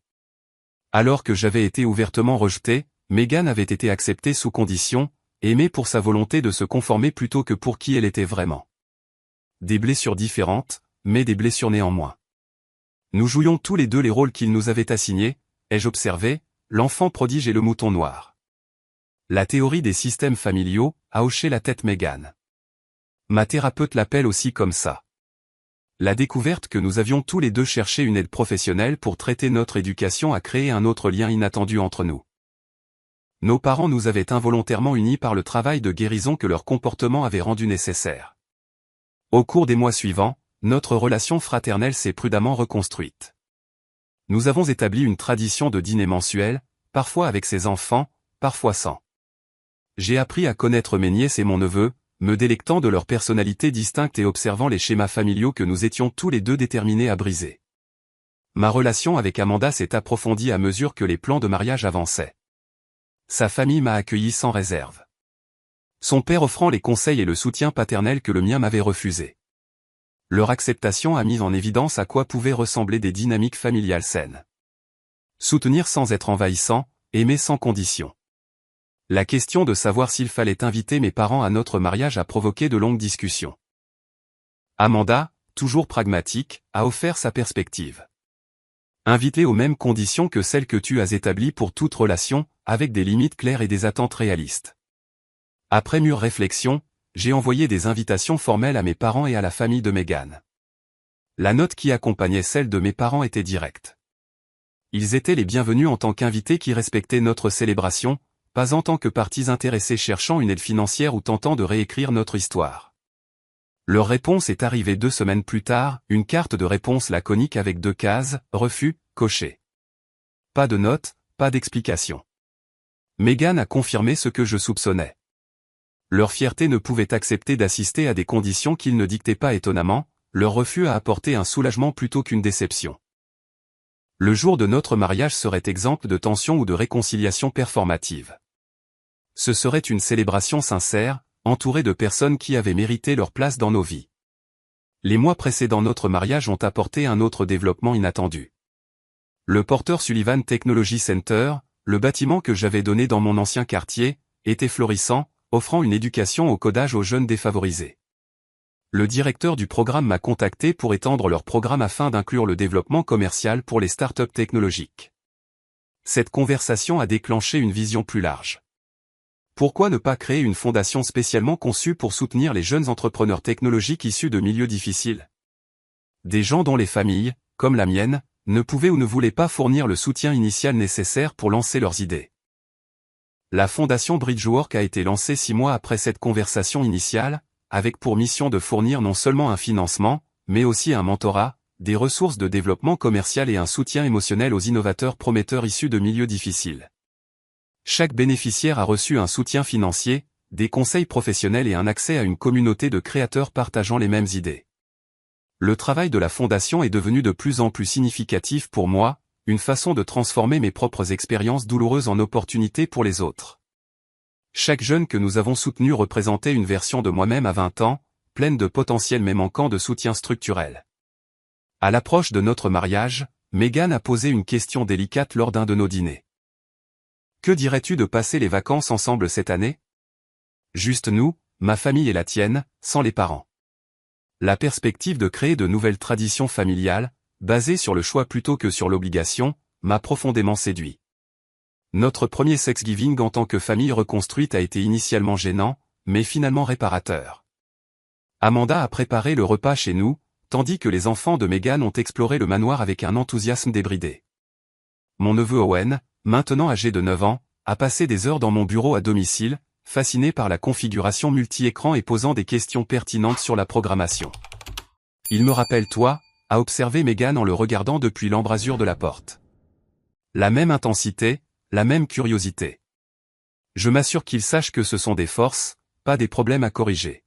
Alors que j'avais été ouvertement rejeté, Meghan avait été acceptée sous condition, aimée pour sa volonté de se conformer plutôt que pour qui elle était vraiment. Des blessures différentes, mais des blessures néanmoins. Nous jouions tous les deux les rôles qu'il nous avait assignés, ai-je observé, l'enfant prodige et le mouton noir. La théorie des systèmes familiaux, a hoché la tête Meghan. Ma thérapeute l'appelle aussi comme ça. La découverte que nous avions tous les deux cherché une aide professionnelle pour traiter notre éducation a créé un autre lien inattendu entre nous. Nos parents nous avaient involontairement unis par le travail de guérison que leur comportement avait rendu nécessaire. Au cours des mois suivants, notre relation fraternelle s'est prudemment reconstruite. Nous avons établi une tradition de dîner mensuel, parfois avec ses enfants, parfois sans. J'ai appris à connaître mes nièces et mon neveu, me délectant de leur personnalité distincte et observant les schémas familiaux que nous étions tous les deux déterminés à briser. Ma relation avec Amanda s'est approfondie à mesure que les plans de mariage avançaient. Sa famille m'a accueilli sans réserve. Son père offrant les conseils et le soutien paternel que le mien m'avait refusé. Leur acceptation a mis en évidence à quoi pouvaient ressembler des dynamiques familiales saines. Soutenir sans être envahissant, aimer sans condition. La question de savoir s'il fallait inviter mes parents à notre mariage a provoqué de longues discussions. Amanda, toujours pragmatique, a offert sa perspective. Inviter aux mêmes conditions que celles que tu as établies pour toute relation, avec des limites claires et des attentes réalistes. Après mûre réflexion, j'ai envoyé des invitations formelles à mes parents et à la famille de Meghan. La note qui accompagnait celle de mes parents était directe. Ils étaient les bienvenus en tant qu'invités qui respectaient notre célébration, pas en tant que parties intéressées cherchant une aide financière ou tentant de réécrire notre histoire. Leur réponse est arrivée 2 semaines plus tard, une carte de réponse laconique avec 2 cases, refus, coché. Pas de note, pas d'explication. Meghan a confirmé ce que je soupçonnais. Leur fierté ne pouvait accepter d'assister à des conditions qu'ils ne dictaient pas étonnamment, leur refus a apporté un soulagement plutôt qu'une déception. Le jour de notre mariage serait exempt de tension ou de réconciliation performative. Ce serait une célébration sincère, entourée de personnes qui avaient mérité leur place dans nos vies. Les mois précédant notre mariage ont apporté un autre développement inattendu. Le Porter Sullivan Technology Center, le bâtiment que j'avais donné dans mon ancien quartier, était florissant, offrant une éducation au codage aux jeunes défavorisés. Le directeur du programme m'a contacté pour étendre leur programme afin d'inclure le développement commercial pour les startups technologiques. Cette conversation a déclenché une vision plus large. Pourquoi ne pas créer une fondation spécialement conçue pour soutenir les jeunes entrepreneurs technologiques issus de milieux difficiles? Des gens dont les familles, comme la mienne, ne pouvaient ou ne voulaient pas fournir le soutien initial nécessaire pour lancer leurs idées. La fondation Bridgework a été lancée 6 mois après cette conversation initiale, avec pour mission de fournir non seulement un financement, mais aussi un mentorat, des ressources de développement commercial et un soutien émotionnel aux innovateurs prometteurs issus de milieux difficiles. Chaque bénéficiaire a reçu un soutien financier, des conseils professionnels et un accès à une communauté de créateurs partageant les mêmes idées. Le travail de la fondation est devenu de plus en plus significatif pour moi, une façon de transformer mes propres expériences douloureuses en opportunités pour les autres. Chaque jeune que nous avons soutenu représentait une version de moi-même à 20 ans, pleine de potentiel mais manquant de soutien structurel. À l'approche de notre mariage, Meghan a posé une question délicate lors d'un de nos dîners. Que dirais-tu de passer les vacances ensemble cette année? Juste nous, ma famille et la tienne, sans les parents. La perspective de créer de nouvelles traditions familiales, basées sur le choix plutôt que sur l'obligation, m'a profondément séduit. Notre premier Thanksgiving en tant que famille reconstruite a été initialement gênant, mais finalement réparateur. Amanda a préparé le repas chez nous, tandis que les enfants de Meghan ont exploré le manoir avec un enthousiasme débridé. Mon neveu Owen, maintenant âgé de 9 ans, a passé des heures dans mon bureau à domicile, fasciné par la configuration multi-écran et posant des questions pertinentes sur la programmation. Il me rappelle toi, a observé Megan en le regardant depuis l'embrasure de la porte. La même intensité, la même curiosité. Je m'assure qu'il sache que ce sont des forces, pas des problèmes à corriger.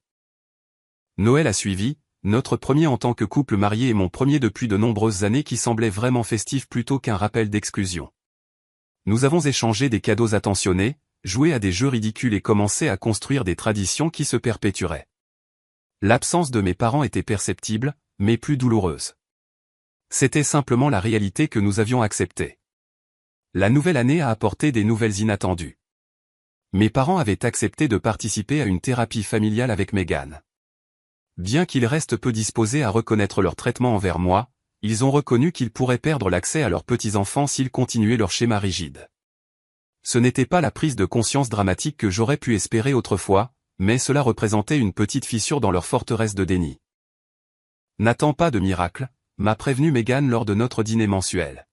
Noël a suivi, notre premier en tant que couple marié et mon premier depuis de nombreuses années qui semblait vraiment festif plutôt qu'un rappel d'exclusion. Nous avons échangé des cadeaux attentionnés, joué à des jeux ridicules et commencé à construire des traditions qui se perpétueraient. L'absence de mes parents était perceptible, mais plus douloureuse. C'était simplement la réalité que nous avions acceptée. La nouvelle année a apporté des nouvelles inattendues. Mes parents avaient accepté de participer à une thérapie familiale avec Megan. Bien qu'ils restent peu disposés à reconnaître leur traitement envers moi, ils ont reconnu qu'ils pourraient perdre l'accès à leurs petits-enfants s'ils continuaient leur schéma rigide. Ce n'était pas la prise de conscience dramatique que j'aurais pu espérer autrefois, mais cela représentait une petite fissure dans leur forteresse de déni. N'attends pas de miracle, m'a prévenu Megan lors de notre dîner mensuel.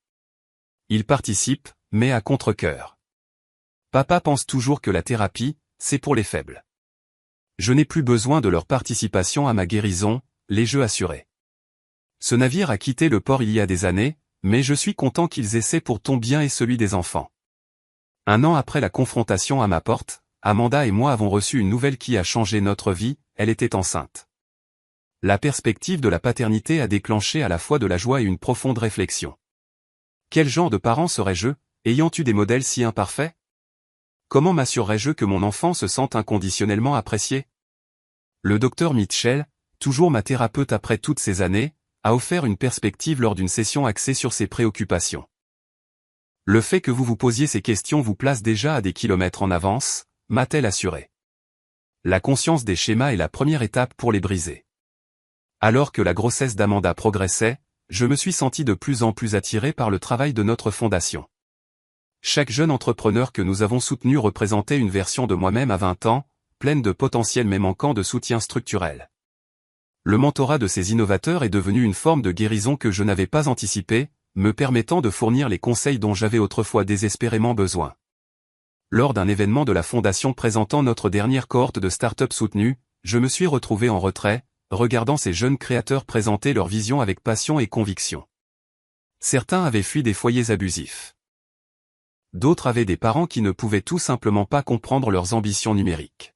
Il participe, mais à contre-cœur. Papa pense toujours que la thérapie, c'est pour les faibles. Je n'ai plus besoin de leur participation à ma guérison, les jeux assurés. Ce navire a quitté le port il y a des années, mais je suis content qu'ils essaient pour ton bien et celui des enfants. 1 an après la confrontation à ma porte, Amanda et moi avons reçu une nouvelle qui a changé notre vie, elle était enceinte. La perspective de la paternité a déclenché à la fois de la joie et une profonde réflexion. Quel genre de parent serais-je, ayant eu des modèles si imparfaits? Comment m'assurerais-je que mon enfant se sente inconditionnellement apprécié? Le docteur Mitchell, toujours ma thérapeute après toutes ces années, a offert une perspective lors d'une session axée sur ses préoccupations. Le fait que vous vous posiez ces questions vous place déjà à des kilomètres en avance, m'a-t-elle assuré. La conscience des schémas est la première étape pour les briser. Alors que la grossesse d'Amanda progressait, je me suis senti de plus en plus attiré par le travail de notre fondation. Chaque jeune entrepreneur que nous avons soutenu représentait une version de moi-même à 20 ans, pleine de potentiel mais manquant de soutien structurel. Le mentorat de ces innovateurs est devenu une forme de guérison que je n'avais pas anticipée, me permettant de fournir les conseils dont j'avais autrefois désespérément besoin. Lors d'un événement de la Fondation présentant notre dernière cohorte de start-up soutenues, je me suis retrouvé en retrait, regardant ces jeunes créateurs présenter leur vision avec passion et conviction. Certains avaient fui des foyers abusifs. D'autres avaient des parents qui ne pouvaient tout simplement pas comprendre leurs ambitions numériques.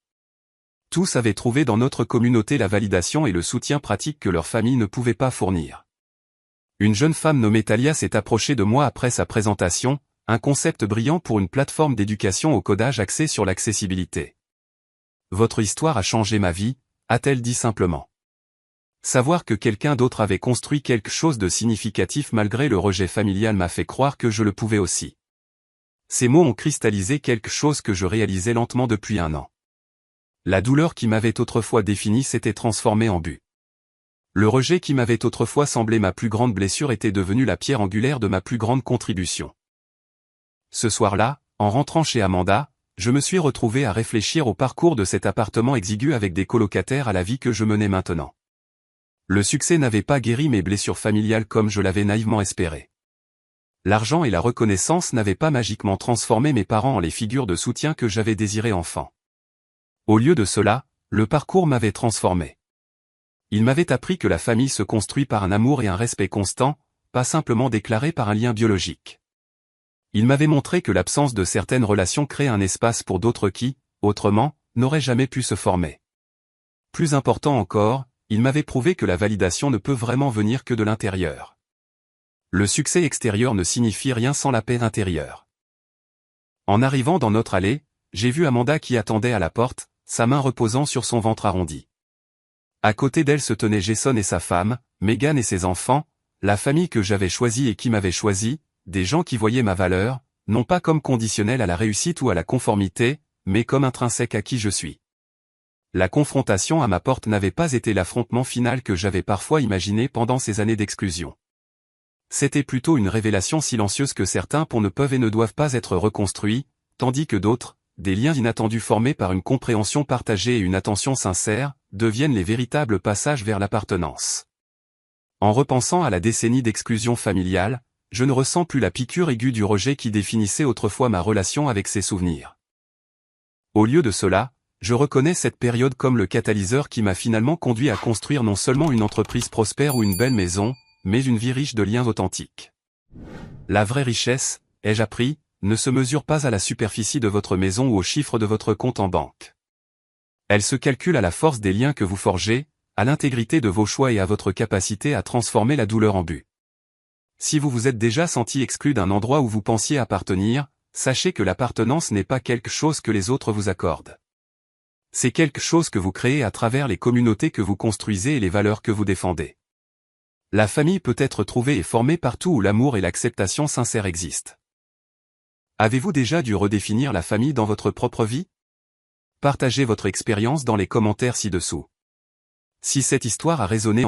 Tous avaient trouvé dans notre communauté la validation et le soutien pratique que leur famille ne pouvait pas fournir. Une jeune femme nommée Talia s'est approchée de moi après sa présentation, un concept brillant pour une plateforme d'éducation au codage axée sur l'accessibilité. Votre histoire a changé ma vie, a-t-elle dit simplement. Savoir que quelqu'un d'autre avait construit quelque chose de significatif malgré le rejet familial m'a fait croire que je le pouvais aussi. Ces mots ont cristallisé quelque chose que je réalisais lentement depuis 1 an. La douleur qui m'avait autrefois défini s'était transformée en but. Le rejet qui m'avait autrefois semblé ma plus grande blessure était devenu la pierre angulaire de ma plus grande contribution. Ce soir-là, en rentrant chez Amanda, je me suis retrouvé à réfléchir au parcours de cet appartement exigu avec des colocataires à la vie que je menais maintenant. Le succès n'avait pas guéri mes blessures familiales comme je l'avais naïvement espéré. L'argent et la reconnaissance n'avaient pas magiquement transformé mes parents en les figures de soutien que j'avais désirées enfant. Au lieu de cela, le parcours m'avait transformé. Il m'avait appris que la famille se construit par un amour et un respect constant, pas simplement déclarés par un lien biologique. Il m'avait montré que l'absence de certaines relations crée un espace pour d'autres qui, autrement, n'auraient jamais pu se former. Plus important encore, il m'avait prouvé que la validation ne peut vraiment venir que de l'intérieur. Le succès extérieur ne signifie rien sans la paix intérieure. En arrivant dans notre allée, j'ai vu Amanda qui attendait à la porte, sa main reposant sur son ventre arrondi. À côté d'elle se tenaient Jason et sa femme, Megan et ses enfants, la famille que j'avais choisie et qui m'avait choisi, des gens qui voyaient ma valeur, non pas comme conditionnelle à la réussite ou à la conformité, mais comme intrinsèque à qui je suis. La confrontation à ma porte n'avait pas été l'affrontement final que j'avais parfois imaginé pendant ces années d'exclusion. C'était plutôt une révélation silencieuse que certains ponts ne peuvent et ne doivent pas être reconstruits, tandis que d'autres, des liens inattendus formés par une compréhension partagée et une attention sincère, deviennent les véritables passages vers l'appartenance. En repensant à la décennie d'exclusion familiale, je ne ressens plus la piqûre aiguë du rejet qui définissait autrefois ma relation avec ces souvenirs. Au lieu de cela, je reconnais cette période comme le catalyseur qui m'a finalement conduit à construire non seulement une entreprise prospère ou une belle maison, mais une vie riche de liens authentiques. La vraie richesse, ai-je appris, ne se mesure pas à la superficie de votre maison ou au chiffre de votre compte en banque. Elle se calcule à la force des liens que vous forgez, à l'intégrité de vos choix et à votre capacité à transformer la douleur en but. Si vous vous êtes déjà senti exclu d'un endroit où vous pensiez appartenir, sachez que l'appartenance n'est pas quelque chose que les autres vous accordent. C'est quelque chose que vous créez à travers les communautés que vous construisez et les valeurs que vous défendez. La famille peut être trouvée et formée partout où l'amour et l'acceptation sincère existent. Avez-vous déjà dû redéfinir la famille dans votre propre vie? Partagez votre expérience dans les commentaires ci-dessous. Si cette histoire a résonné